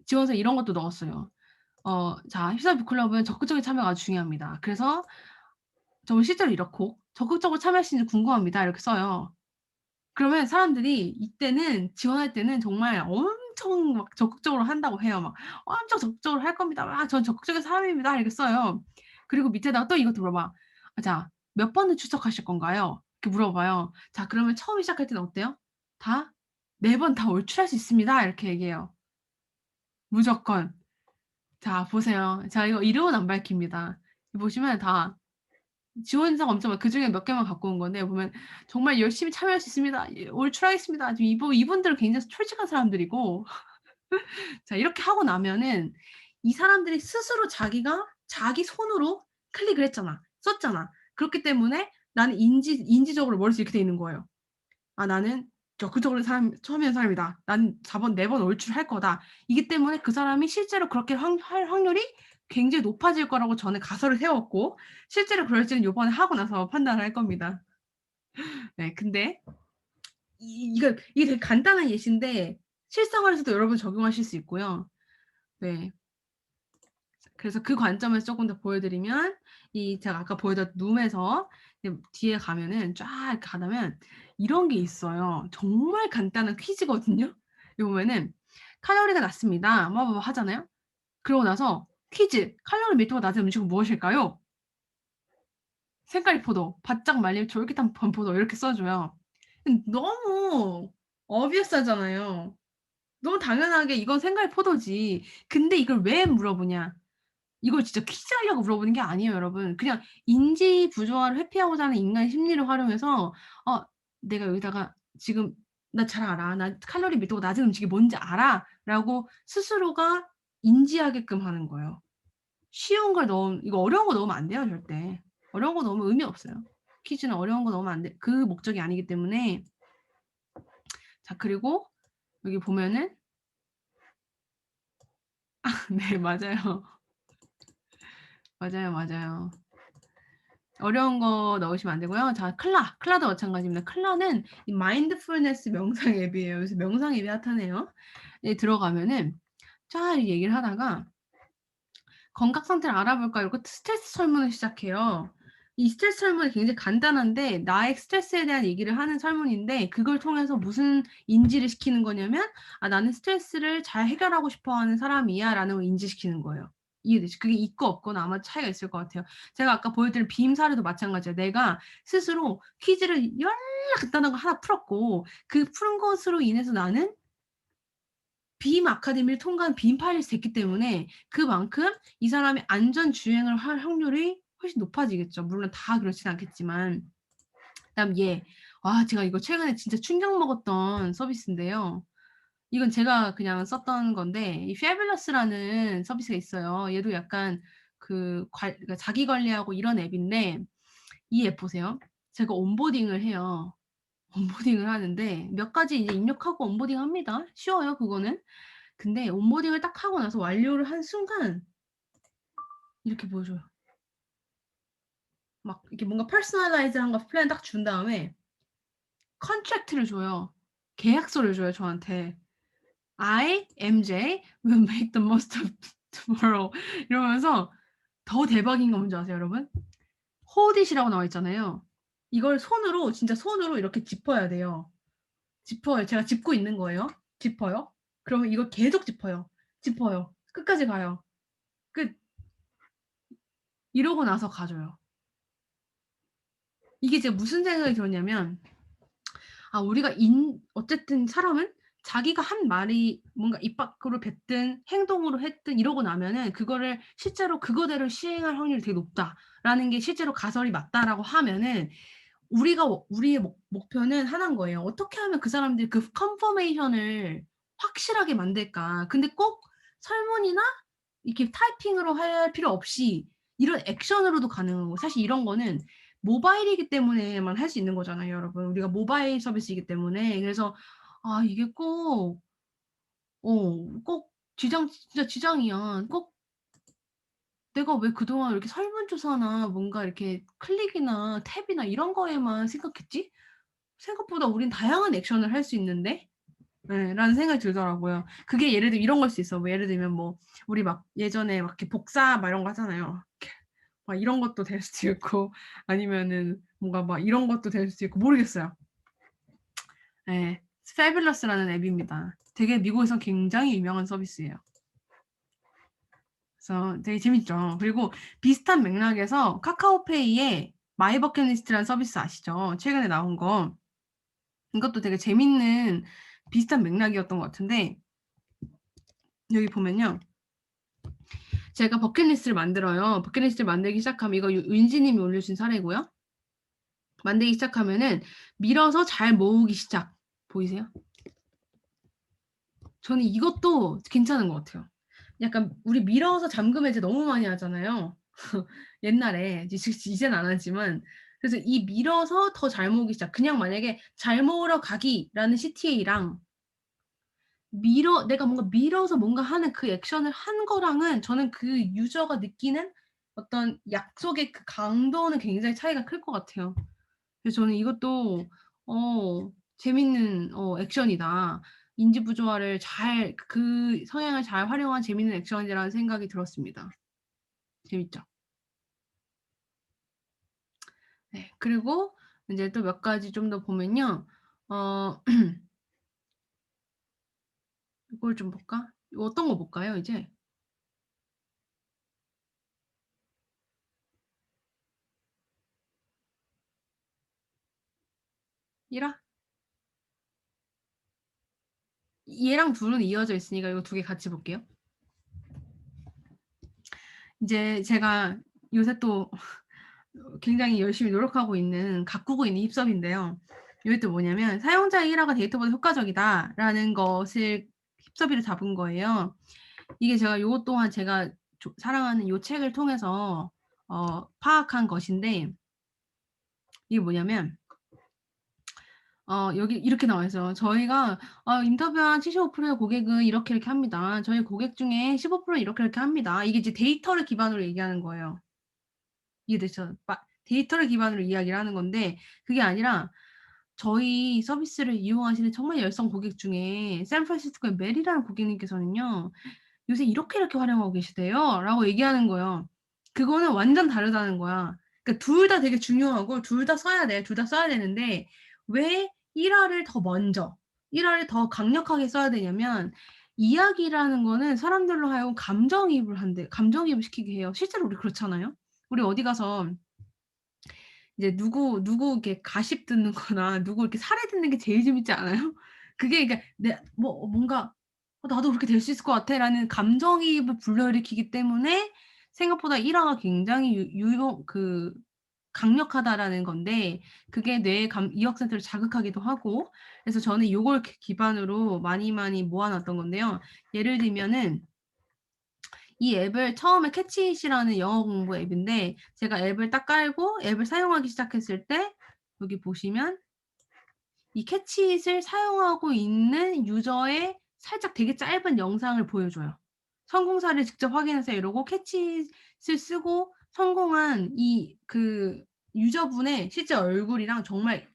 지원서에 이런 것도 넣었어요. 자, 힙사 북클럽은 적극적인 참여가 아주 중요합니다. 그래서 저는 실제로 이렇고 "적극적으로 참여하시는지 궁금합니다." 이렇게 써요. 그러면 사람들이 이때는 지원할 때는 정말 엄청 막 적극적으로 한다고 해요. 막 "엄청 적극적으로 할 겁니다. 전 적극적인 사람입니다." 이렇게 써요. 그리고 밑에다가 또 이것도 물어봐. 자, 몇 번을 출석하실 건가요?" 이렇게 물어봐요. 자, 그러면 처음에 시작할 때는 어때요? 다 "네 번 다 올출할 수 있습니다." 이렇게 얘기해요. 무조건. 자, 보세요. 자, 이거 이름은 안 밝힙니다. 보시면 다 지원사가 엄청 그중에 몇 개만 갖고 온 건데 보면 "정말 열심히 참여할 수 있습니다. 올출하겠습니다." 지금 이분들은 굉장히 솔직한 사람들이고 자, 이렇게 하고 나면은 이 사람들이 스스로 자기가 자기 손으로 클릭을 했잖아. 썼잖아. 그렇기 때문에 나는 인지적으로 머릿속에 이렇게 돼 있는 거예요. 나는 적극적으로 참여한 사람이다. 난 4 번, 4번 올출할 거다. 이기 때문에 그 사람이 실제로 그렇게 할 확률이 굉장히 높아질 거라고 저는 가설을 세웠고 실제로 그럴지는 요번에 하고 나서 판단을 할 겁니다. 네. 근데 이게 되게 간단한 예시인데 실생활에서도 여러분 적용하실 수 있고요. 네. 그래서 그 관점에서 쪼끔 더 보여드리면 제가 아까 보여드렸던 룸에서 이제 뒤에 가면은 쫙 이렇게 가다면 이런 게 있어요. 정말 간단한 퀴즈거든요. 여기 보면은 "칼로리가 낮습니다." 뭐 하잖아요. 그러고 나서 퀴즈 "칼로리 밀도가 낮은 음식은 무엇일까요?" 생까리 포도, 바짝 말린 쫄깃한 건포도 이렇게 써 줘요. 너무 obvious하잖아요. 너무 당연하게 이건 생과일 포도지. 근데 이걸 왜 물어보냐. 이걸 진짜 퀴즈하려고 물어보는 게 아니에요, 여러분. 그냥 인지 부조화를 회피하고자 하는 인간의 심리를 활용해서 '내가 여기다가 지금 나 잘 알아. 나 칼로리 밀도가 낮은 음식이 뭔지 알아.'라고 스스로가 인지하게끔 하는 거예요. 쉬운 걸 이거 어려운 거 넣으면 안 돼요, 절대. 어려운 거 넣으면 의미 없어요. 퀴즈는 어려운 거 넣으면 안 돼. 그 목적이 아니기 때문에. 자, 그리고 여기 보면은 네, 맞아요. 맞아요, 맞아요. 어려운 거 넣으시면 안 되고요. 자, 클라도 마찬가지입니다. 클라는 이 마인드풀니스 명상 앱이에요. 요새 명상 앱이 핫하네요. 네, 들어가면은 쫙 얘기를 하다가 건강 상태를 알아볼까 이러고 스트레스 설문을 시작해요. 이 스트레스 설문이 굉장히 간단한데 나의 스트레스에 대한 얘기를 하는 설문인데 그걸 통해서 무슨 인지를 시키는 거냐면 '아 나는 스트레스를 잘 해결하고 싶어 하는 사람이야.'라는 걸 인지시키는 거예요. 이해되시죠? 그게 있고 없고는 아마 차이가 있을 것 같아요. 제가 아까 보여드린 빔 사례도 마찬가지예요. 내가 스스로 퀴즈를 열나 간단한 거 하나 풀었고 그 푸는 것으로 인해서 나는 빔 아카데미를 통과한 빔 파일럿이 됐기 때문에 그만큼 이 사람이 안전 주행을 할 확률이 훨씬 높아지겠죠. 물론 다 그렇진 않겠지만. 그다음 얘. 제가 이거 최근에 진짜 충격 먹었던 서비스인데요. 이건 제가 그냥 썼던 건데 이 Fabulous라는 서비스가 있어요. 얘도 약간 그러니까 자기 관리하고 이런 앱인데 이 앱 보세요. 제가 온보딩을 해요. 온보딩을 하는데 몇 가지 이제 입력하고 온보딩합니다. 쉬워요 그거는. 근데 온보딩을 딱 하고 나서 완료를 한 순간 이렇게 보여줘요. 막 이렇게 뭔가 퍼스널라이즈한 거 플랜 딱 준 다음에 컨트랙트를 줘요. 계약서를 줘요 저한테. I, MJ will make the most of tomorrow 이러면서 더 대박인 거 뭔지 아세요 여러분? hold it이라고 나와 있잖아요. 이걸 손으로 진짜 손으로 이렇게 짚어야 돼요. 짚어요. 제가 짚고 있는 거예요. 짚어요. 그러면 이걸 계속 짚어요. 짚어요. 끝까지 가요. 끝. 이러고 나서 가져요. 이게 제가 무슨 생각이 들었냐면 우리가 어쨌든 사람은 자기가 한 말이 뭔가 입 밖으로 뱉든 행동으로 했든 이러고 나면은 그거를 실제로 그거대로 시행할 확률이 되게 높다라는 게 실제로 가설이 맞다라고 하면은 우리의 목표는 하나인 거예요. '어떻게 하면 그 사람들이 그 컨퍼메이션을 확실하게 만들까?' 근데 꼭 설문이나 이렇게 타이핑으로 할 필요 없이 이런 액션으로도 가능한 거고 사실 이런 거는 모바일이기 때문에만 할 수 있는 거잖아요 여러분. 우리가 모바일 서비스이기 때문에. 그래서 이게 꼭 진짜 지장이야. 꼭 '내가 왜 그동안 이렇게 설문조사나 뭔가 이렇게 클릭이나 탭이나 이런 거에만 생각했지? 생각보다 우린 다양한 액션을 할 수 있는데?' 예 라는 생각이 들더라고요. 그게 예를 들면 이런 걸 수 있어. 뭐 예를 들면 뭐 우리 막 예전에 막 이렇게 복사 막 이런 거 하잖아요. 이렇게 막 이런 것도 될 수도 있고 아니면은 뭔가 막 이런 것도 될 수도 있고 모르겠어요. 예. Fabulous라는 앱입니다. 되게 미국에서 굉장히 유명한 서비스예요. 그래서 되게 재밌죠. 그리고 비슷한 맥락에서 카카오페이에 마이 버킷리스트라는 서비스 아시죠? 최근에 나온 거. 이것도 되게 재밌는 비슷한 맥락이었던 것 같은데 여기 보면요. 제가 버킷리스트를 만들어요. 버킷리스트를 만들기 시작하면 이거 윤지 님이 올려주신 사례고요. 만들기 시작하면은 밀어서 잘 모으기 시작. 보이세요? 저는 이것도 괜찮은 것 같아요. 약간 우리 밀어서 잠금 해제 너무 많이 하잖아요. 옛날에 이제는 안 하지만 그래서 이 밀어서 더 잘 모으기 시작. 그냥 만약에 잘 모으러 가기라는 CTA랑 내가 뭔가 밀어서 뭔가 하는 그 액션을 한 거랑은 저는 그 유저가 느끼는 어떤 약속의 그 강도는 굉장히 차이가 클 것 같아요. 그래서 저는 이것도 재밌는 액션이다. 인지 부조화를 그 성향을 잘 활용한 재밌는 액션이라는 생각이 들었습니다. 재밌죠? 네. 그리고 인제 또 몇 가지 좀 더 보면요. 어 이걸 좀 볼까? 어떤 거 볼까요 이제? 1화? 얘랑 둘은 이어져 있으니까 이거 2개 같이 볼게요. 이제 제가 요새 또 굉장히 열심히 노력하고 있는 가꾸고 있는 힙섭인데요. 이게 또 뭐냐면 "사용자의 일화가 데이터보다 효과적이다."라는 것을 힙서비를 잡은 거예요. 이게 제가 요것 또한 제가 사랑하는 요 책을 통해서 파악한 것인데 이게 뭐냐면 여기 이렇게 나와 있어요. "저희가 인터뷰한 75%의 고객은 이렇게 이렇게 합니다. 저희 고객 중에 15%는 이렇게 이렇게 합니다." 이게 이제 데이터를 기반으로 얘기하는 거예요. 이해되죠? 데이터를 기반으로 이야기를 하는 건데 그게 아니라 저희 서비스를 이용하시는 정말 열성 고객 중에 샌프란시스코의 메리라는 고객님께서는요. "요새 이렇게 활용하고 계시대요."라고 얘기하는 거예요. 그거는 완전 다르다는 거야. 그러니까 둘 다 되게 중요하고 둘 다 써야 돼. 둘 다 써야 되는데 왜 1화를 더 먼저 1화를 더 강력하게 써야 되냐면 이야기라는 거는 사람들로 하여금 감정이입을 시키게 해요. 실제로 우리 그렇잖아요. 우리 어디 가서 이제 누구 이렇게 가십 듣는 거나 누구 이렇게 사례 듣는 게 제일 재밌지 않아요? 그게 그러니까 내 뭐 뭔가 '나도 그렇게 될 수 있을 것 같아.'라는 감정이입을 불러일으키기 때문에 생각보다 일화가 굉장히 유 유용 그 강력하다라는 건데 그게 뇌의 이역 센터를 자극하기도 하고 그래서 저는 요걸 기반으로 많이 모아 놨던 건데요. 예를 들면은 이 앱을 처음에 캐치잇이라는 영어 공부 앱인데 제가 앱을 딱 깔고 앱을 사용하기 시작했을 때 여기 보시면 이 캐치잇을 사용하고 있는 유저의 살짝 되게 짧은 영상을 보여줘요. "성공 사례를 직접 확인하세요." 이러고 캐치잇을 쓰고 성공한 유저분의 실제 얼굴이랑 정말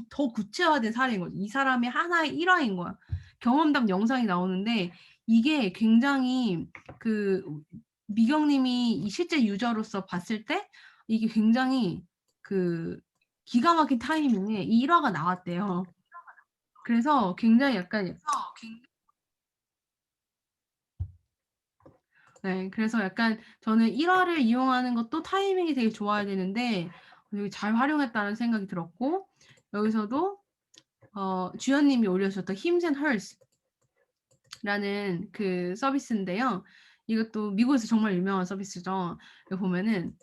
더 구체화된 사례인 거죠. 이 사람의 하나의 일화인 거야. 경험담 영상이 나오는데 이게 굉장히 그 미경 님이 이 실제 유저로서 봤을 때 이게 굉장히 그 기가 막힌 타이밍에 이 일화가 나왔대요. 그래서 굉장히 약간 네 그래서 약간 저는 일화를 이용하는 것도 타이밍이 되게 좋아야 되는데 되게 잘 활용했다는 생각이 들었고 여기서도 주연 님이 올려주셨던 Hims and Hers라는 그 서비스인데요. 이것도 미국에서 정말 유명한 서비스죠. 여기 보면은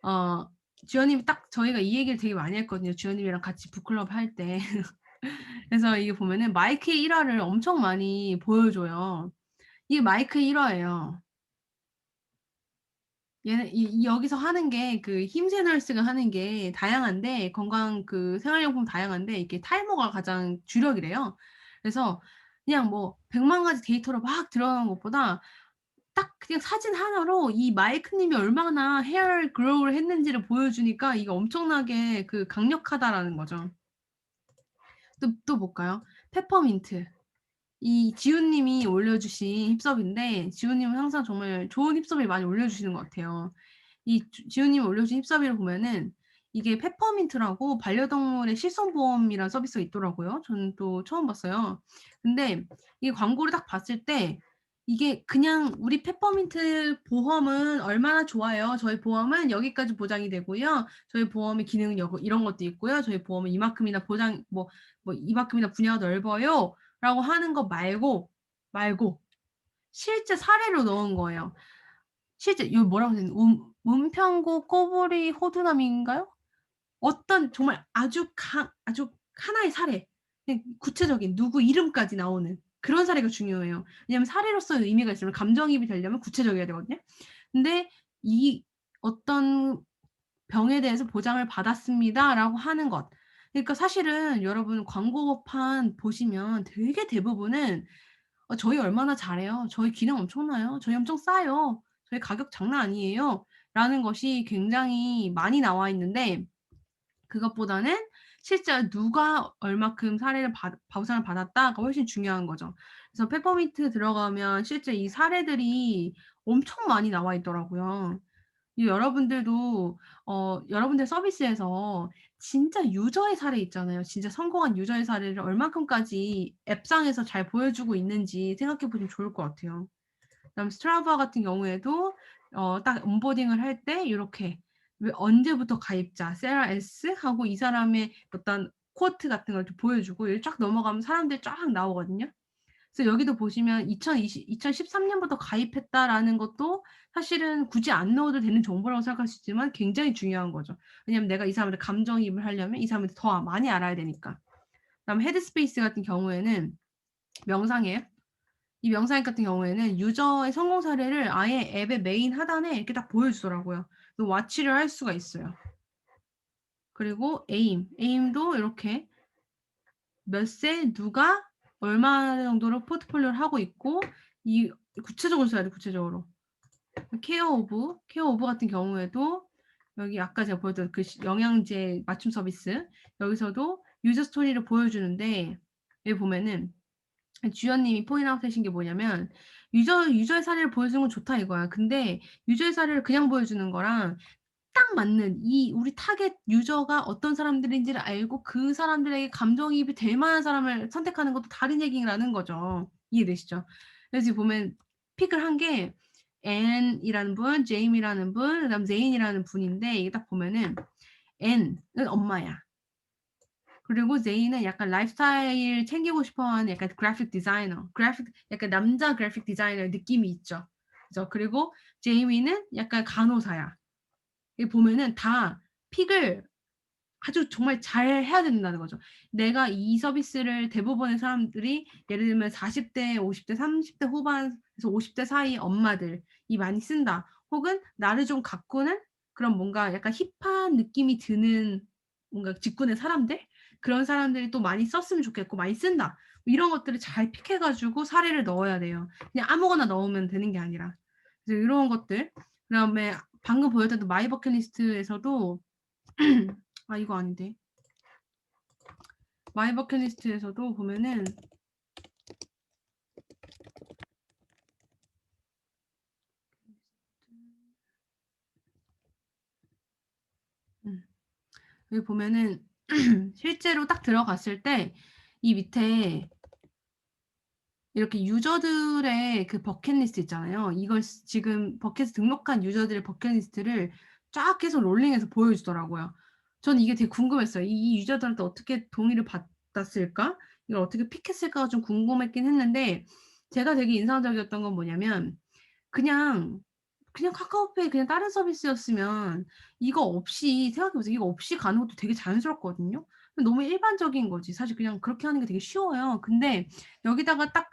어 주연 님이 딱 저희가 이 얘기를 되게 많이 했거든요, 주연 님이랑 같이 북클럽 할 때. 그래서 이게 보면은 마이크의 일화를 엄청 많이 보여줘요. 이게 마이크의 일화예요. 얘는 여기서 하는 게 힘센 헐스가 하는 게 다양한데 건강 생활용품 다양한데 이게 탈모가 가장 주력이래요. 그래서 그냥 뭐 100만 가지 데이터로 막 들어가는 것보다 딱 그냥 사진 하나로 이 마이크 님이 얼마나 헤어 그로우를 했는지를 보여주니까 이게 엄청나게 강력하다라는 거죠. 또 볼까요? 페퍼민트. 이 지훈 님이 올려주신 힙섭인데 지훈 님은 항상 정말 좋은 힙섭을 많이 올려주시는 것 같아요. 이 지훈 님이 올려주신 힙섭을 보면은 이게 페퍼민트라고 반려동물의 실손보험이라는 서비스가 있더라고요. 저는 또 처음 봤어요. 근데 이 광고를 딱 봤을 때 이게 그냥 "우리 페퍼민트 보험은 얼마나 좋아요. 저희 보험은 여기까지 보장이 되고요. 저희 보험의 기능은 이런 것도 있고요. 저희 보험은 이만큼이나 보장 이만큼이나 분야가 넓어요." 라고 하는 거 말고 실제 사례로 넣은 거예요. 실제 요 뭐라고 되는 은평구 꼬부리 호두나무인가요? 어떤 정말 아주 하나의 사례. 그냥 구체적인 누구 이름까지 나오는 그런 사례가 중요해요. 왜냐하면 사례로서의 의미가 있으면 감정이입이 되려면 구체적이어야 되거든요. 근데 이 어떤 "병에 대해서 보장을 받았습니다."라고 하는 것. 그러니까 사실은 여러분 광고판 보시면 되게 대부분은 "저희 얼마나 잘해요. 저희 기능 엄청나요. 저희 엄청 싸요. 저희 가격 장난 아니에요." 라는 것이 굉장히 많이 나와 있는데 그것보다는 실제 누가 얼마큼 사례를 보상을 받았다가 훨씬 중요한 거죠. 그래서 페퍼민트 들어가면 실제 이 사례들이 엄청 많이 나와 있더라고요. 이 여러분들도 여러분들 서비스에서 진짜 유저의 사례 있잖아요. 진짜 성공한 유저의 사례를 얼마큼까지 앱상에서 잘 보여주고 있는지 생각해 보시면 좋을 것 같아요. 그다음에 스트라바 같은 경우에도 딱 온보딩을 할 때 요렇게 왜 언제부터 가입자 세라 S 하고 이 사람의 어떤 쿼트 같은 걸 좀 보여주고 여기 쫙 넘어가면 사람들이 쫙 나오거든요. 그래서 여기도 보시면 2013 년부터 가입했다라는 것도 사실은 굳이 안 넣어도 되는 정보라고 생각할 수 있지만 굉장히 중요한 거죠. 왜냐하면 내가 이 사람한테 감정이입을 하려면 이 사람한테 더 많이 알아야 되니까. 그다음에 헤드스페이스 같은 경우에는 명상 앱. 이 명상 앱 같은 경우에는 유저의 성공 사례를 아예 앱의 메인 하단에 이렇게 딱 보여주더라고요. 그 와치를 할 수가 있어요. 그리고 에임도 이렇게 몇 세 누가 얼마 정도로 포트폴리오를 하고 있고 이 구체적으로 써야 돼 구체적으로. 케어 오브 같은 경우에도 여기 아까 제가 보여드렸던 그 영양제 맞춤 서비스 여기서도 유저 스토리를 보여주는데 여기 보면은 주연님이 포인트 아웃 하신 게 뭐냐면 유저의 사례를 보여주는 건 좋다 이거야. 근데 유저의 사례를 그냥 보여주는 거랑 딱 맞는 이 우리 타겟 유저가 어떤 사람들인지를 알고 그 사람들에게 감정이입이 될 만한 사람을 선택하는 것도 다른 얘기라는 거죠. 이해되시죠? 그래서 지금 보면 픽을 한 게 앤이라는 분, 제임이라는 분, 그다음 제인이라는 분인데 이게 딱 보면은 앤은 엄마야. 그리고 제이는 약간 라이프스타일 챙기고 싶어하는 약간 그래픽 디자이너, 약간 남자 그래픽 디자이너 느낌이 있죠. 그죠? 그리고 제이미는 약간 간호사야. 이 보면은 다 픽을 아주 정말 잘 해야 된다는 거죠. 내가 이 서비스를 대부분의 사람들이 예를 들면 40대, 50대, 30대 후반에서 50대 사이 엄마들이 많이 쓴다. 혹은 나를 좀 가꾸는 그런 뭔가 약간 힙한 느낌이 드는 뭔가 직군의 사람들? 그런 사람들이 또 많이 썼으면 좋겠고 많이 쓴다. 이런 것들을 잘 픽해가지고 사례를 넣어야 돼요. 그냥 아무거나 넣으면 되는 게 아니라. 그래서 이런 것들. 그다음에 방금 보여드렸던 마이 버킷리스트에서도 아 이거 아닌데. 마이 버킷리스트에서도 보면은 여기 보면은 실제로 딱 들어갔을 때 이 밑에 이렇게 유저들의 그 버킷리스트 있잖아요. 이걸 지금 버킷에 등록한 유저들의 버킷리스트를 쫙 계속 롤링해서 보여주더라고요. 저는 이게 되게 궁금했어요. 이 유저들한테 어떻게 동의를 받았을까? 이걸 어떻게 픽했을까가 좀 궁금했긴 했는데 제가 되게 인상적이었던 건 뭐냐면 그냥 카카오페이 그냥 다른 서비스였으면 이거 없이 생각해 보세요. 이거 없이 가는 것도 되게 자연스럽거든요. 너무 일반적인 거지. 사실 그냥 그렇게 하는 게 되게 쉬워요. 근데 여기다가 딱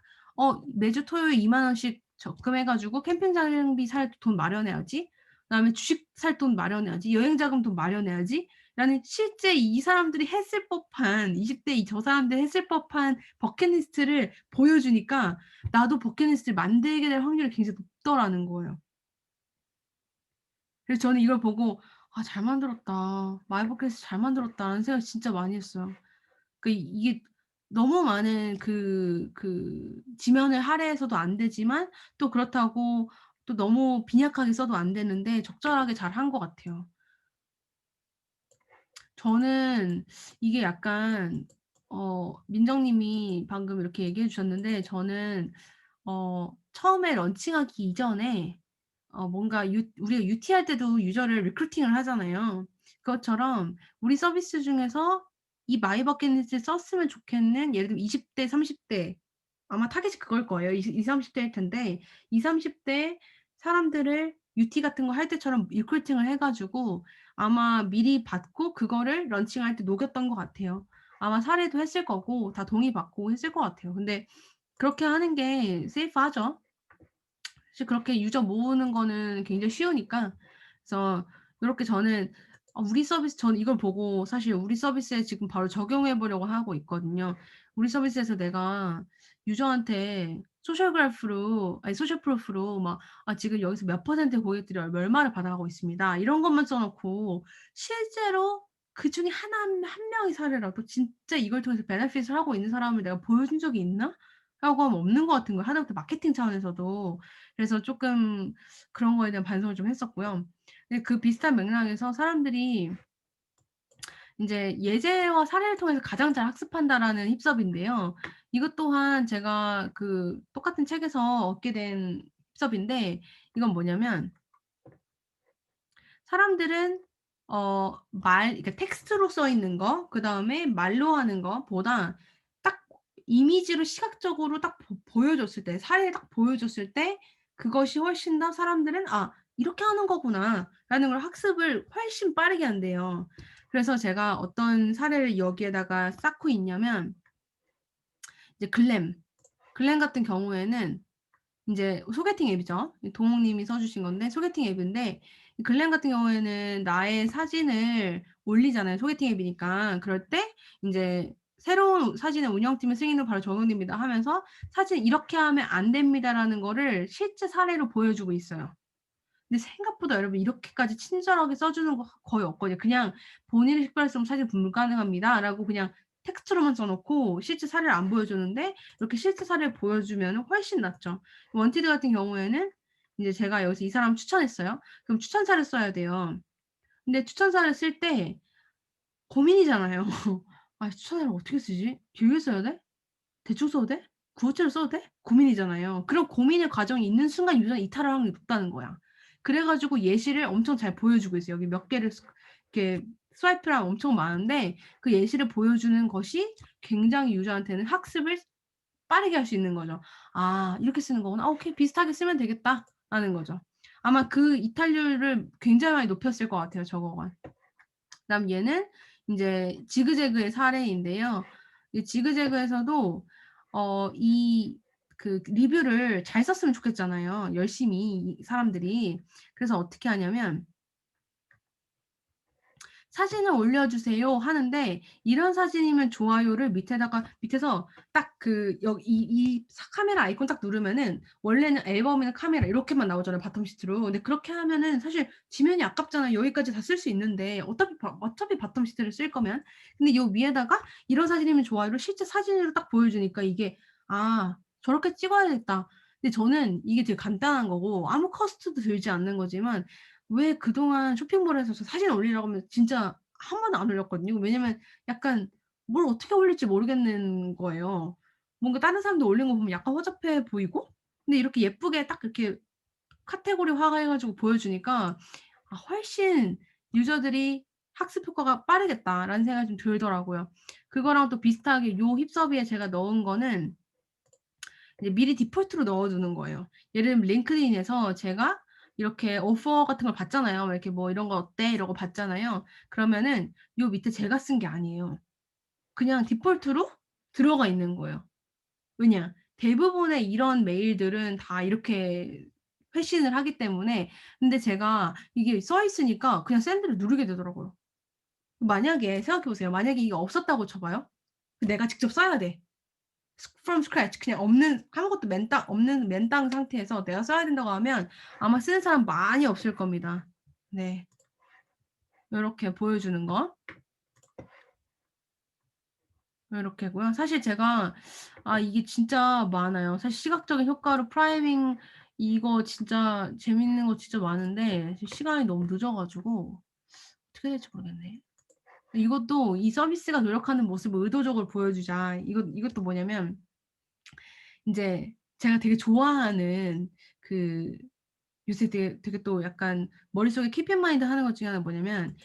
매주 토요일 2만 원씩 적금해 가지고 캠핑 장비 살 돈 마련해야지. 그다음에 주식 살 돈 마련해야지. 여행 자금 돈 마련해야지. 라는 실제 이 사람들이 했을 법한 20대 저 사람들이 했을 법한 버킷리스트를 보여주니까 나도 버킷리스트를 만들게 될 확률이 굉장히 높더라는 거예요. 그래서 저는 이걸 보고 '아 잘 만들었다. 마이 버킷리스트 잘 만들었다.'는 생각을 진짜 많이 했어요. 이게 너무 많은 지면을 할애해서도 안 되지만 또 그렇다고 또 너무 빈약하게 써도 안 되는데 적절하게 잘한 것 같아요. 저는 이게 약간 민정 님이 방금 이렇게 얘기해 주셨는데 저는 처음에 런칭하기 이전에 뭔가 우리가 UT 할 때도 유저를 리크루팅을 하잖아요. 그것처럼 우리 서비스 중에서 이 마이 버킷리스트를 썼으면 좋겠는 예를 들면 20 대, 30대 아마 타깃이 그걸 거예요. 20-30 대일 텐데 20-30대 사람들을 UT 같은 거 할 때처럼 리크루팅을 해 가지고 아마 미리 받고 그거를 런칭할 때 녹였던 것 같아요. 아마 사례도 했을 거고 다 동의받고 했을 것 같아요. 근데 그렇게 하는 게 세이프하죠. 사실 그렇게 유저 모으는 거는 굉장히 쉬우니까. 그래서 요렇게 저는 우리 서비스 저는 이걸 보고 사실 우리 서비스에 지금 바로 적용해 보려고 하고 있거든요. 우리 서비스에서 내가 유저한테 소셜 프루프로 막 지금 여기서 몇 퍼센트의 고객들이 얼마를 받아가고 있습니다. 이런 것만 써 놓고 실제로 그중에 한 명의 사례라도 진짜 이걸 통해서 베네핏을 하고 있는 사람을 내가 보여준 적이 있나? 라고 하면 없는 것 같은 거예요. 하다못해 마케팅 차원에서도. 그래서 쪼끔 그런 거에 대한 반성을 좀 했었고요. 근데 그 비슷한 맥락에서 사람들이 인제 "예제와 사례를 통해서 가장 잘 학습한다."라는 힙섭인데요. 이것 또한 제가 그 똑같은 책에서 얻게 된 힙섭인데 이건 뭐냐면 사람들은 그러니까 텍스트로 써 있는 거 그다음에 말로 하는 것보다 딱 이미지로 시각적으로 딱 보여줬을 때 사례를 딱 보여줬을 때 그것이 훨씬 더 사람들은 '아 이렇게 하는 거구나.'라는 걸 학습을 훨씬 빠르게 한대요. 그래서 제가 어떤 사례를 여기에다가 쌓고 있냐면 이제 글램 같은 경우에는 인제 소개팅 앱이죠. 동욱 님이 써 주신 건데 소개팅 앱인데 이 글램 같은 경우에는 나의 사진을 올리잖아요, 소개팅 앱이니까. 그럴 때 인제 "새로운 사진의 운영팀의 승인으로 바로 적용됩니다." 하면서 "사진 이렇게 하면 안 됩니다."라는 거를 실제 사례로 보여주고 있어요. 근데 생각보다 여러분 이렇게까지 친절하게 써 주는 거 거의 없거든요. 그냥 "본인의 식별성 사진 불가능합니다."라고 그냥 텍스트로만 써 놓고 실제 사례를 안 보여주는데 이렇게 실제 사례를 보여주면은 훨씬 낫죠. 원티드 같은 경우에는 이제 제가 여기서 이 사람 추천했어요. 그럼 추천사를 써야 돼요. 근데 추천사를 쓸 때 고민이잖아요. '아 추천사를 어떻게 쓰지? 길게 써야 돼? 대충 써도 돼? 구어체로 써도 돼?' 고민이잖아요. 그런 고민의 과정이 있는 순간 유저는 이탈할 확률이 높다는 거야. 그래 가지고 예시를 엄청 잘 보여주고 있어요. 여기 몇 개를 이렇게 스와이프를 하면 엄청 많은데 그 예시를 보여주는 것이 굉장히 유저한테는 학습을 빠르게 할 수 있는 거죠. '아 이렇게 쓰는 거구나. 아 오케이. 비슷하게 쓰면 되겠다.'라는 거죠. 아마 그 이탈률을 굉장히 많이 높였을 것 같아요, 저거가. 그다음 얘는 인제 지그재그의 사례인데요. 이 지그재그에서도 이 그 리뷰를 잘 썼으면 좋겠잖아요, 열심히 이 사람들이. 그래서 어떻게 하냐면 "사진을 올려주세요." 하는데 이런 사진이면 좋아요를 밑에서 딱 그 여기 이 카메라 아이콘 딱 누르면은 원래는 앨범이나 카메라 이렇게만 나오잖아요, 바텀 시트로. 근데 그렇게 하면은 사실 지면이 아깝잖아요. 여기까지 다 쓸 수 있는데 어차피 바텀 시트를 쓸 거면. 근데 요 위에다가 "이런 사진이면 좋아요를 실제 사진으로 딱 보여주니까 이게 '아 저렇게 찍어야겠다.' 근데 저는 이게 되게 간단한 거고 아무 커스트도 들지 않는 거지만 왜 그동안 쇼핑몰에서 저 사진 올리라고 하면 진짜 한 번도 안 올렸거든요. 왜냐면 약간 뭘 어떻게 올릴지 모르겠는 거예요. 뭔가 다른 사람들 올린 거 보면 약간 허접해 보이고 근데 이렇게 예쁘게 딱 이렇게 카테고리화해 가지고 보여주니까 훨씬 유저들이 '학습 효과가 빠르겠다.'라는 생각이 좀 들더라고요. 그거랑 또 비슷하게 요 힙서비에 제가 넣은 거는 이제 미리 디폴트로 넣어 두는 거예요. 예를 들면 링크드인에서 제가 이렇게 오퍼 같은 걸 받잖아요. 이렇게 뭐 "이런 거 어때?" 이러고 받잖아요. 그러면은 요 밑에 제가 쓴 게 아니에요. 그냥 디폴트로 들어가 있는 거예요. 왜냐? 대부분의 이런 메일들은 다 이렇게 회신을 하기 때문에 근데 제가 이게 써 있으니까 그냥 샌드를 누르게 되더라고요. 만약에 생각해 보세요. 만약에 이게 없었다고 쳐 봐요. 내가 직접 써야 돼. from scratch 그냥 없는 아무것도 맨땅 상태에서 내가 써야 된다고 하면 아마 쓰는 사람 많이 없을 겁니다. 네. 요렇게 보여주는 거. 요렇게고요. 사실 제가 이게 진짜 많아요. 사실 시각적인 효과로 프라이밍 이거 진짜 재밌는 거 진짜 많은데 지금 시간이 너무 늦어 가지고 어떻게 될지 모르겠네. 이것도 '이 서비스가 노력하는 모습을 의도적으로 보여주자.' 이것도 뭐냐면 인제 제가 되게 좋아하는 그 요새 되게 또 약간 머릿속에 keep in mind 하는 것 중에 하나가 뭐냐면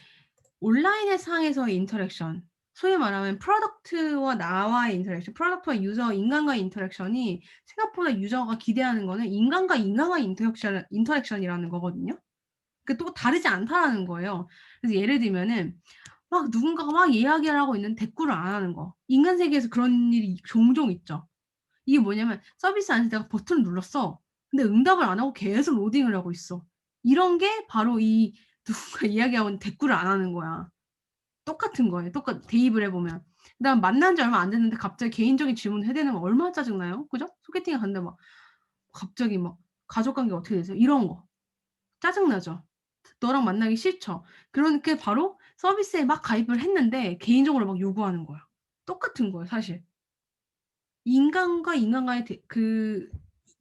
온라인의 상에서의 인터랙션 소위 말하면 프로덕트와 나와의 인터랙션 프로덕트와 유저 인간과의 인터랙션이 생각보다 유저가 기대하는 거는 인간과 인간과의 인터랙션이라는 거거든요. 그 또 다르지 않다라는 거예요. 그래서 예를 들면은 막 누군가가 막 이야기를 하고 있는데 댓글을 안 하는 거. 인간 세계에서 그런 일이 종종 있죠. 이게 뭐냐면 서비스 안에서 내가 버튼을 눌렀어. 근데 응답을 안 하고 계속 로딩을 하고 있어. 이런 게 바로 이 누군가 이야기하고 있는데 댓글을 안 하는 거야. 똑같은 거예요. 대입을 해 보면. 그다음 만난 지 얼마 안 됐는데 갑자기 개인적인 질문을 해대는 거 얼마나 짜증나요? 그죠? 소개팅에 갔는데 막 갑자기 막 "가족 관계 어떻게 되세요?" 이런 거. 짜증나죠. "너랑 만나기 싫죠." 그러니까 바로 서비스에 막 가입을 했는데 개인적으로 막 요구하는 거야. 똑같은 거예요 사실. 인간과 인간과의 그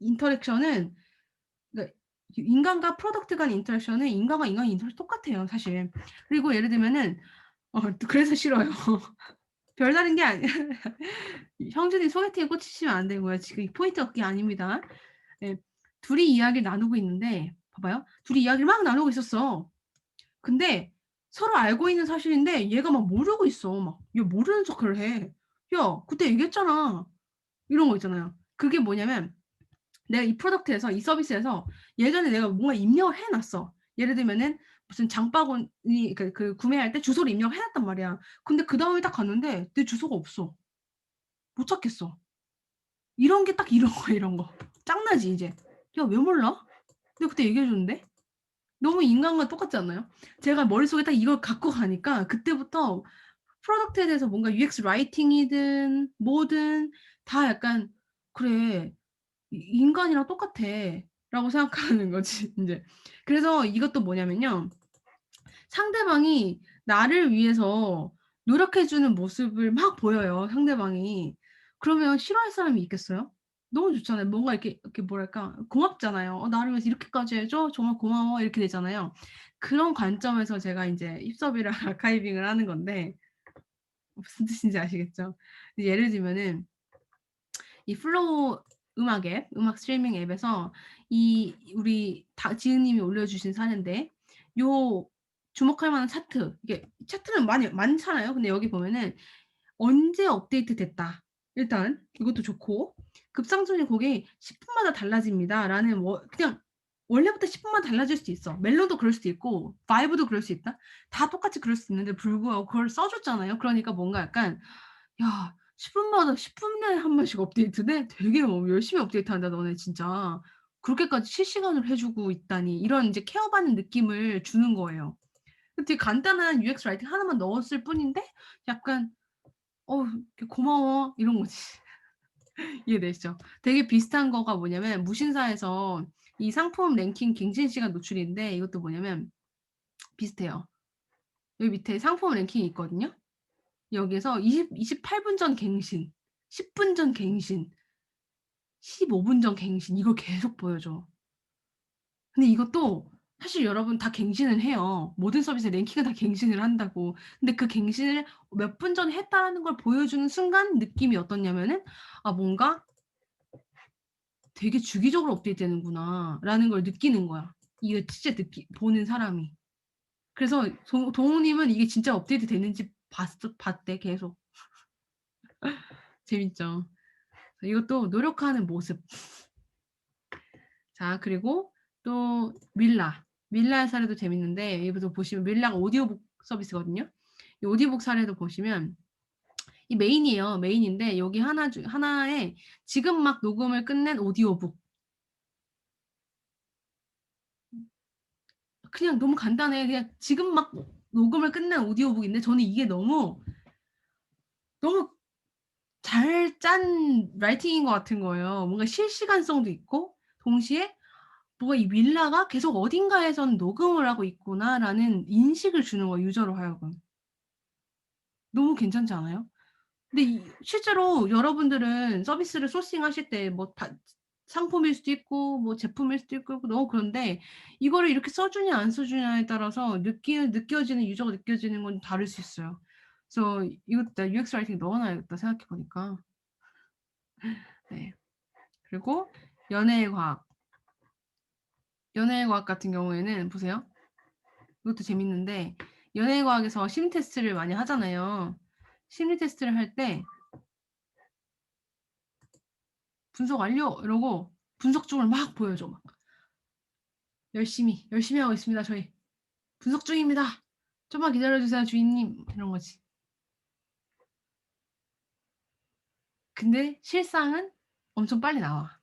인터랙션은 그러니까 인간과 프로덕트 간의 인터랙션은 인간과 인간의 인터랙션 똑같아요 사실. 그리고 예를 들면은 또 그래서 싫어요. 별다른 게 아니야. 형준이 소개팅에 꽂히시면 안 되고요. 지금 이 포인트가 그게 아닙니다. 예. 둘이 이야기를 나누고 있는데 봐봐요. 둘이 이야기를 막 나누고 있었어. 근데 서로 알고 있는 사실인데 얘가 막 모르고 있어. 막 얘 모르는 척을 해. "야 그때 얘기했잖아." 이런 거 있잖아요. 그게 뭐냐면 내가 이 프로덕트에서 이 서비스에서 예전에 내가 뭔가 입력을 해 놨어. 예를 들면은 무슨 장바구니 구매할 때 주소를 입력을 해 놨단 말이야. 근데 그다음에 딱 갔는데 내 주소가 없어. 못 찾겠어. 이런 게 딱 이런 거야 이런 거. 짱나지 이제. "야 왜 몰라? 내가 그때 얘기해 줬는데." 너무 인간과 똑같지 않나요? 제가 머릿속에 딱 이걸 갖고 가니까 그때부터 프로덕트에 대해서 뭔가 UX 라이팅이든 뭐든 다 약간 '그래. 인간이랑 똑같아. 라고 생각하는 거지 인제. 그래서 이것도 뭐냐면요. 상대방이 나를 위해서 노력해 주는 모습을 막 보여요, 상대방이. 그러면 싫어할 사람이 있겠어요? 너무 좋잖아요. 뭔가 이렇게 뭐랄까 고맙잖아요. 나를 위해서 이렇게까지 해 줘? 정말 고마워." 이렇게 되잖아요. 그런 관점에서 제가 인제 힙섭이랑 아카이빙을 하는 건데 무슨 뜻인지 아시겠죠? 예를 들면은 이 플로우 음악 앱, 음악 스트리밍 앱에서 이 우리 다 지은 님이 올려주신 사례인데 요 주목할 만한 차트, 이게 차트는 많잖아요. 근데 여기 보면은 "언제 업데이트 됐다." 일단 이것도 좋고 "급상승의 곡이 10 분마다 달라집니다."라는 그냥 원래부터 10 분마다 달라질 수도 있어. 멜로도 그럴 수도 있고 바이브도 그럴 수 있다. 다 똑같이 그럴 수 있는데 불구하고 그걸 써 줬잖아요. 그러니까 뭔가 약간 '야 10 분마다 10 분에 한 번씩 업데이트돼? 되게 열심히 업데이트한다 너네 진짜. 그렇게까지 실시간으로 해 주고 있다니.' 이런 인제 케어받는 느낌을 주는 거예요. 그 되게 간단한 UX 라이팅 하나만 넣었을 뿐인데 약간 이렇게 '고마워.' 이런 거지. 이해되시죠? 되게 비슷한 거가 뭐냐면 무신사에서 이 상품 랭킹 갱신 시간 노출인데 이것도 뭐냐면 비슷해요. 여기 밑에 상품 랭킹이 있거든요. 여기에서 28분 전 갱신, 10분 전 갱신, 15분 전 갱신 이걸 계속 보여줘. 근데 이것도 사실 여러분 다 갱신을 해요. 모든 서비스의 랭킹은 다 갱신을 한다고. 근데 그 갱신을 몇 분 전에 했다라는 걸 보여주는 순간 느낌이 어떻냐면은 '아 뭔가 되게 주기적으로 업데이트되는구나.'라는 걸 느끼는 거야. 이거 진짜 보는 사람이. 그래서 동우 님은 이게 진짜 업데이트 됐는지 봤대 계속. 재밌죠. 이것도 노력하는 모습. 자 그리고 또 밀라의 사례도 재밌는데 여기도 보시면 밀라가 오디오북 서비스거든요. 이 오디오북 사례도 보시면 이 메인이에요. 메인인데 여기 하나에 지금 막 녹음을 끝낸 오디오북. 그냥 너무 간단해. 그냥 지금 막 녹음을 끝낸 오디오북인데 저는 이게 너무 잘 짠 라이팅인 것 같은 거예요. 뭔가 실시간성도 있고 동시에 뭐가 이 밀라가 계속 어딘가에선 녹음을 하고 있구나라는 인식을 주는 거예요, 유저로 하여금. 너무 괜찮지 않아요? 근데 실제로 여러분들은 서비스를 소싱하실 때 뭐 상품일 수도 있고 뭐 제품일 수도 있고 너무 그런데 이거를 이렇게 써 주냐 안 써 주냐에 따라서 느껴지는 유저가 느껴지는 건 다를 수 있어요. 그래서 이것도 나 UX 라이팅 넣어 놔야겠다 생각해 보니까. 네. 그리고 연애의 과학. 연애의 과학 같은 경우에는 보세요. 이것도 재밌는데 연애의 과학에서 심리 테스트를 많이 하잖아요. 심리 테스트를 할 때 "분석 완료." 이러고 분석 중을 막 보여줘 막. 열심히 하고 있습니다 저희. 분석 중입니다. 좀만 기다려 주세요 주인님." 이런 거지. 근데 실상은 엄청 빨리 나와.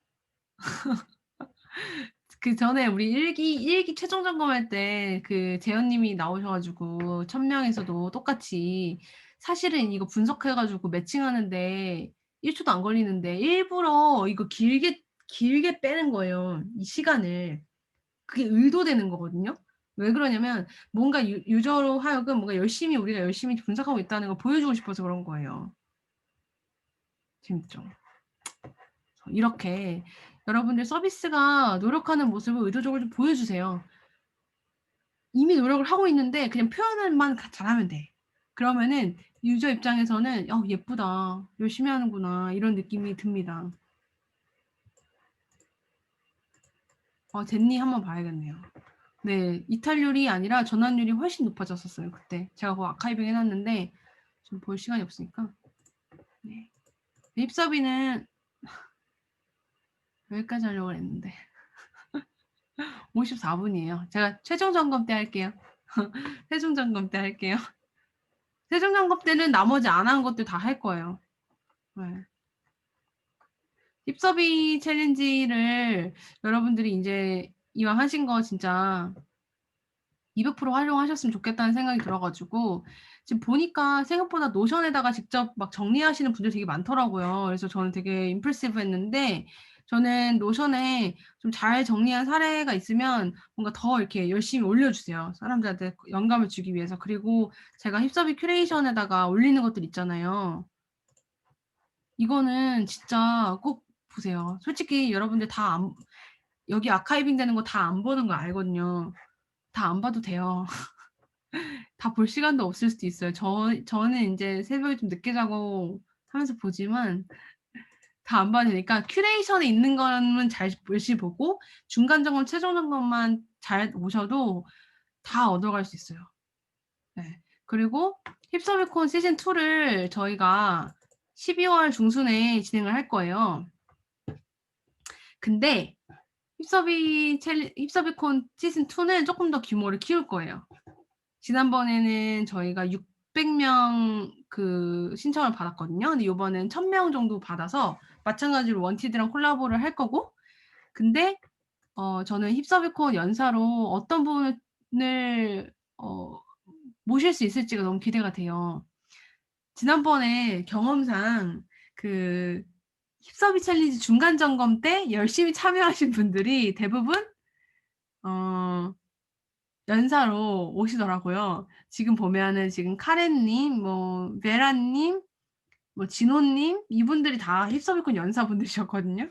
그전에 우리 일기 최종 점검할 때 재현 님이 나오셔 가지고 1000 명에서도 똑같이 사실은 이거 분석해 가지고 매칭하는데 1 초도 안 걸리는데 일부러 이거 길게 빼는 거예요, 이 시간을. 그게 의도되는 거거든요. 왜 그러냐면 뭔가 유저로 하여금 뭔가 우리가 열심히 분석하고 있다는 걸 보여주고 싶어서 그런 거예요. 재밌죠. 이렇게 여러분들 서비스가 노력하는 모습을 의도적으로 좀 보여주세요. 이미 노력을 하고 있는데 그냥 표현을만 잘하면 돼. 그러면은 유저 입장에서는 '예쁘다. 열심히 하는구나.' 이런 느낌이 듭니다. 젠니 한번 봐야겠네요. 네. 이탈률이 아니라 전환율이 훨씬 높아졌었어요 그때. 제가 그거 아카이빙 해 놨는데 지금 볼 시간이 없으니까. 네. 립서비는 여기까지 하려고 했는데 54 분이에요. 제가 최종 점검 때 할게요. 최종 점검 때 할게요. 최종 점검 때는 나머지 안 한 것들 다 할 거예요. 네. 힙서비 챌린지를 여러분들이 인제 이왕 하신 거 진짜 200% 활용하셨으면 좋겠다는 생각이 들어 가지고 지금 보니까 생각보다 노션에다가 직접 막 정리하시는 분들이 되게 많더라고요. 그래서 저는 되게 임프레시브했는데 저는 노션에 좀 잘 정리한 사례가 있으면 뭔가 더 이렇게 열심히 올려주세요. 사람들한테 영감을 주기 위해서. 그리고 제가 힙서비 큐레이션에다가 올리는 것들 있잖아요. 이거는 진짜 꼭 보세요. 솔직히 여러분들 다 여기 아카이빙 되는 거 다 안 보는 거 알거든요. 다 안 봐도 돼요. 다 볼 시간도 없을 수도 있어요. 저는 인제 새벽에 좀 늦게 자고 하면서 보지만 다 안 봐도 되니까 큐레이션에 있는 거는 잘 열심히 보고 중간 점검, 최종 점검만 잘 보셔도 다 얻어갈 수 있어요. 네. 그리고 힙서비콘 시즌 2를 저희가 12월 중순에 진행을 할 거예요. 근데 힙서비콘 시즌 2는 쪼끔 더 규모를 키울 거예요. 지난번에는 저희가 600명 그 신청을 받았거든요. 근데 요번엔 1000명 정도 받아서 마찬가지로 원티드랑 콜라보를 할 거고, 근데 저는 힙서비콘 연사로 어떤 분을 모실 수 있을지가 너무 기대가 돼요. 지난번에 경험상 그 힙서비 챌린지 중간 점검 때 열심히 참여하신 분들이 대부분 연사로 오시더라고요. 지금 보면은 지금 카렌님, 뭐 베라님, 뭐 진호님, 이분들이 다 힙서비콘 연사분들이셨거든요.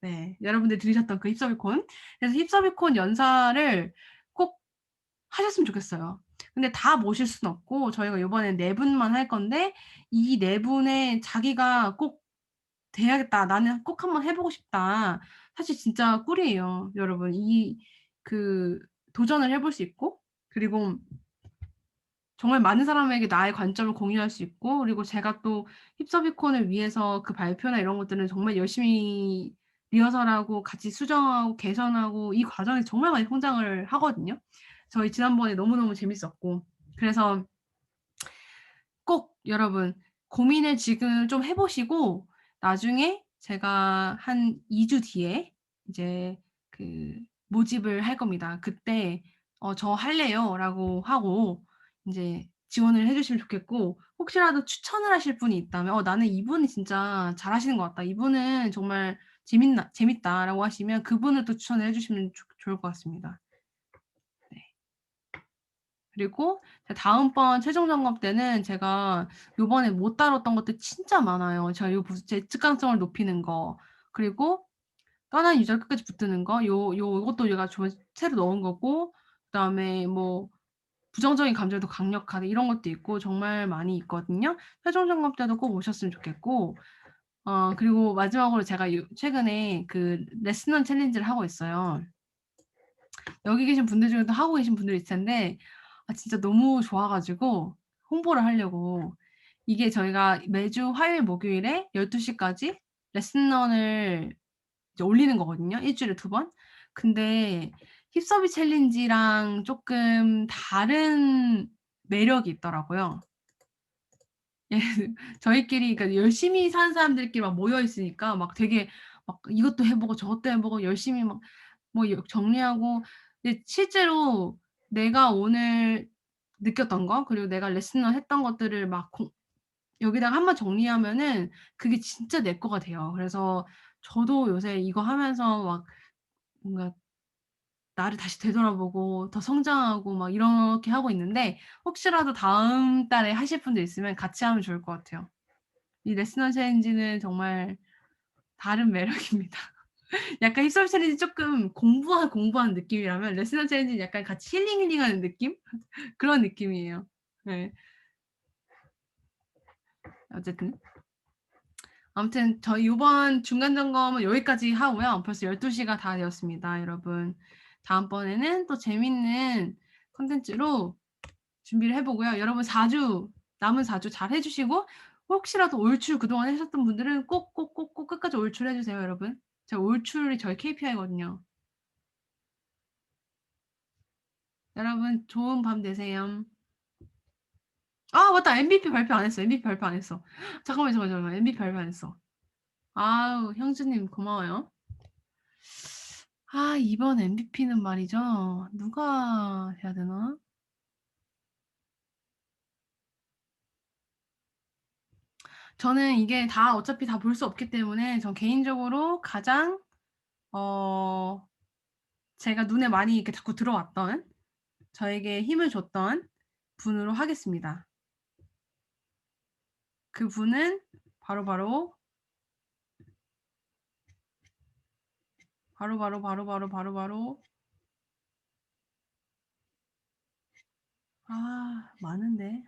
네, 여러분들 들으셨던 그 힙서비콘. 그래서 힙서비콘 연사를 꼭 하셨으면 좋겠어요. 근데 다 모실 수는 없고 저희가 요번엔 4분만 할 건데, 이 4분에 자기가 꼭 돼야겠다, 나는 꼭 한번 해 보고 싶다. 사실 진짜 꿀이에요, 여러분. 그 도전을 해볼 수 있고, 그리고 정말 많은 사람에게 나의 관점을 공유할 수 있고, 그리고 제가 또 힙서비콘을 위해서 그 발표나 이런 것들은 정말 열심히 리허설하고 같이 수정하고 개선하고 이 과정에서 정말 많이 성장을 하거든요. 저희 지난번에 너무너무 재밌었고. 그래서 꼭 여러분 고민을 지금 좀 해 보시고 나중에 제가 한 2주 뒤에 이제 그 모집을 할 겁니다. 그때 "저 할래요."라고 하고 인제 지원을 해 주시면 좋겠고, 혹시라도 추천을 하실 분이 있다면 나는 이분이 진짜 잘하시는 것 같다. 이분은 정말 재밌다."라고 하시면 그분을 또 추천을 해 주시면 좋을 것 같습니다. 네. 그리고 다음번 최종 점검 때는 제가 요번에 못 다뤘던 것들 진짜 많아요. 제가 요 제 직관성을 높이는 거, 그리고 떠난 유저 끝까지 붙드는 거, 요것도 제가 저번에 새로 넣은 거고, 그다음에 뭐 부정적인 감정이 더 강력하다 이런 것도 있고 정말 많이 있거든요. 최종 점검 때도 꼭 오셨으면 좋겠고, 그리고 마지막으로 제가 최근에 그 레슨원 챌린지를 하고 있어요. 여기 계신 분들 중에도 하고 계신 분들이 있을 텐데 진짜 너무 좋아 가지고 홍보를 하려고. 이게 저희가 매주 화요일, 목요일에 12 시까지 레슨런을 이제 올리는 거거든요, 1 주일에 2 번. 근데 힙서비 챌린지랑 쪼끔 다른 매력이 있더라고요. 예. 저희끼리, 그러니까 열심히 사는 사람들끼리 막 모여 있으니까 막 되게 막 이것도 해 보고 저것도 해 보고 열심히 막 뭐 정리하고. 근데 실제로 내가 오늘 느꼈던 거, 그리고 내가 레슨을 했던 것들을 막 여기다가 한번 정리하면은 그게 진짜 내 거가 돼요. 그래서 저도 요새 이거 하면서 막 뭔가 나를 다시 되돌아보고 더 성장하고 막 이렇게 하고 있는데, 혹시라도 다음 달에 하실 분들 있으면 같이 하면 좋을 것 같아요. 이 레슨원 챌린지는 정말 다른 매력입니다. 약간 힙서비 챌린지 쪼끔 공부한 느낌이라면 레슨원 챌린지는 약간 같이 힐링하는 느낌? 그런 느낌이에요. 네. 어쨌든 아무튼 저희 요번 중간 점검은 여기까지 하고요. 벌써 12 시가 다 되었습니다, 여러분. 다음번에는 또 재밌는 콘텐츠로 준비를 해 보고요. 여러분 4 주, 남은 4주 잘 해 주시고, 혹시라도 올출 그동안 하셨던 분들은 꼭 끝까지 올출해 주세요, 여러분. 올출이 저희 KPI거든요. 여러분 좋은 밤 되세요. 아 맞다. MVP 발표 안 했어. MVP 발표 안 했어. 잠깐만. MVP 발표 안 했어. 아우 형주님 고마워요. 이번 MVP는 말이죠. 누가 해야 되나? 저는 이게 다 어차피 다 볼 수 없기 때문에 전 개인적으로 가장 어 제가 눈에 많이 이렇게 자꾸 들어왔던 저에게 힘을 줬던 분으로 하겠습니다. 그분은 바로바로, 바로 많은데.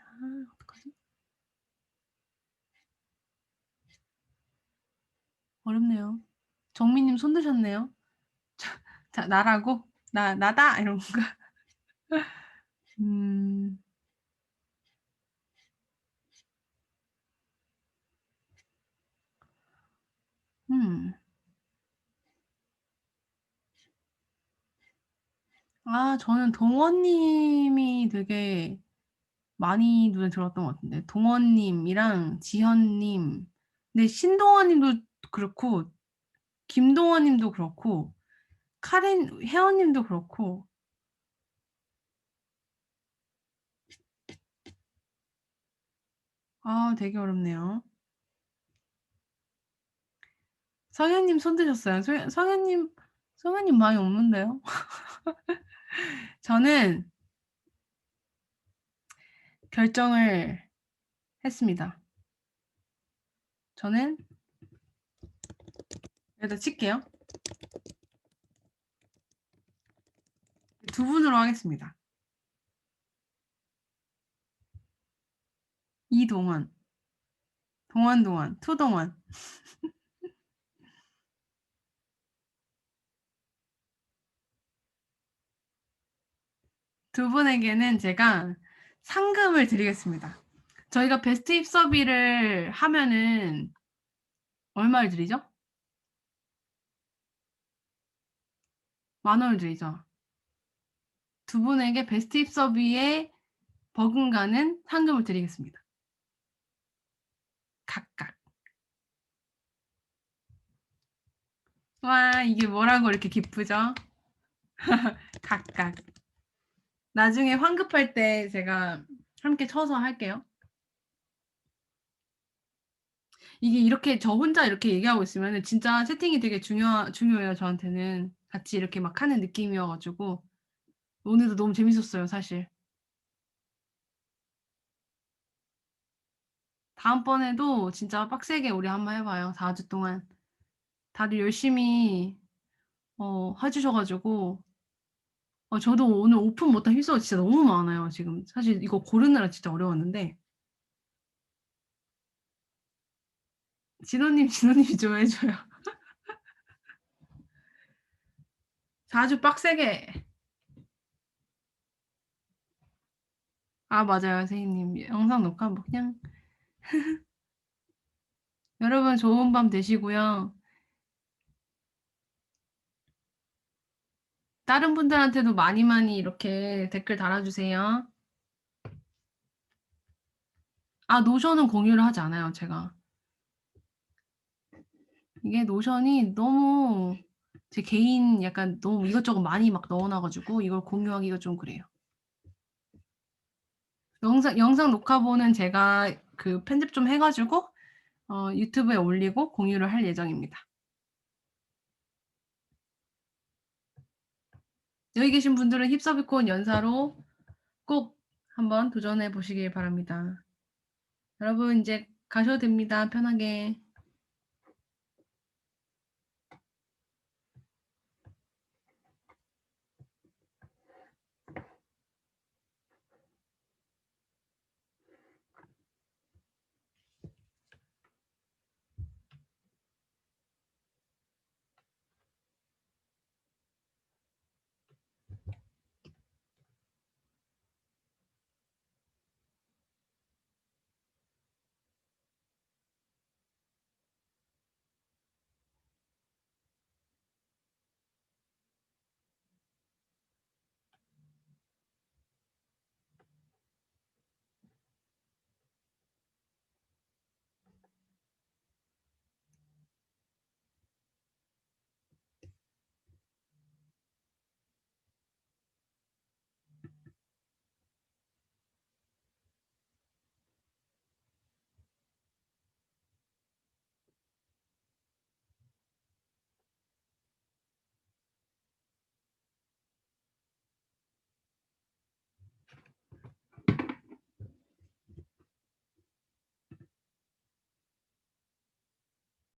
어떡하지? 어렵네요. 정민님 손 드셨네요. 자 나라고? 나다 이런 건가? 음. 음. 저는 동원 님이 되게 많이 눈에 들어왔던 것 같은데. 동원 님이랑 지현 님. 근데 신동원 님도 그렇고 김동원 님도 그렇고 카린 혜원 님도 그렇고. 되게 어렵네요. 성현 님 손 드셨어요. 성현 님 많이 없는데요. 저는 결정을 했습니다. 저는 여기다 칠게요. 두 분으로 하겠습니다. 이동원, 동원, 투동원. 두 분에게는 제가 상금을 드리겠습니다. 저희가 베스트 힙서비를 하면은 얼마를 드리죠? 10,000원을 드리죠. 두 분에게 베스트 힙서비에 버금가는 상금을 드리겠습니다. 각각. 와, 이게 뭐라고 이렇게 기쁘죠? 각각. 나중에 환급할 때 제가 함께 쳐서 할게요. 이게 이렇게 저 혼자 이렇게 얘기하고 있으면은 진짜 채팅이 되게 중요해요, 저한테는. 같이 이렇게 막 하는 느낌이어 가지고. 오늘도 너무 재밌었어요, 사실. 다음번에도 진짜 빡세게 우리 한번 해 봐요, 4 주 동안. 다들 열심히 해 주셔 가지고 저도 오늘 오픈 못한 휘소가 진짜 너무 많아요, 지금. 사실 이거 고르느라 진짜 어려웠는데. 진호님이 좀 해 줘요. 4 주 빡세게. 맞아요, 선생님. 영상 녹화 뭐 그냥 여러분 좋은 밤 되시고요. 다른 분들한테도 많이 이렇게 댓글 달아주세요. 노션은 공유를 하지 않아요, 제가. 이게 노션이 너무 제 개인 약간 너무 이것저것 많이 막 넣어 놔 가지고 이걸 공유하기가 좀 그래요. 영상 녹화본은 제가 그 편집 좀 해 가지고 유튜브에 올리고 공유를 할 예정입니다. 여기 계신 분들은 힙서비콘 연사로 꼭 한번 도전해 보시길 바랍니다. 여러분 이제 가셔도 됩니다, 편하게.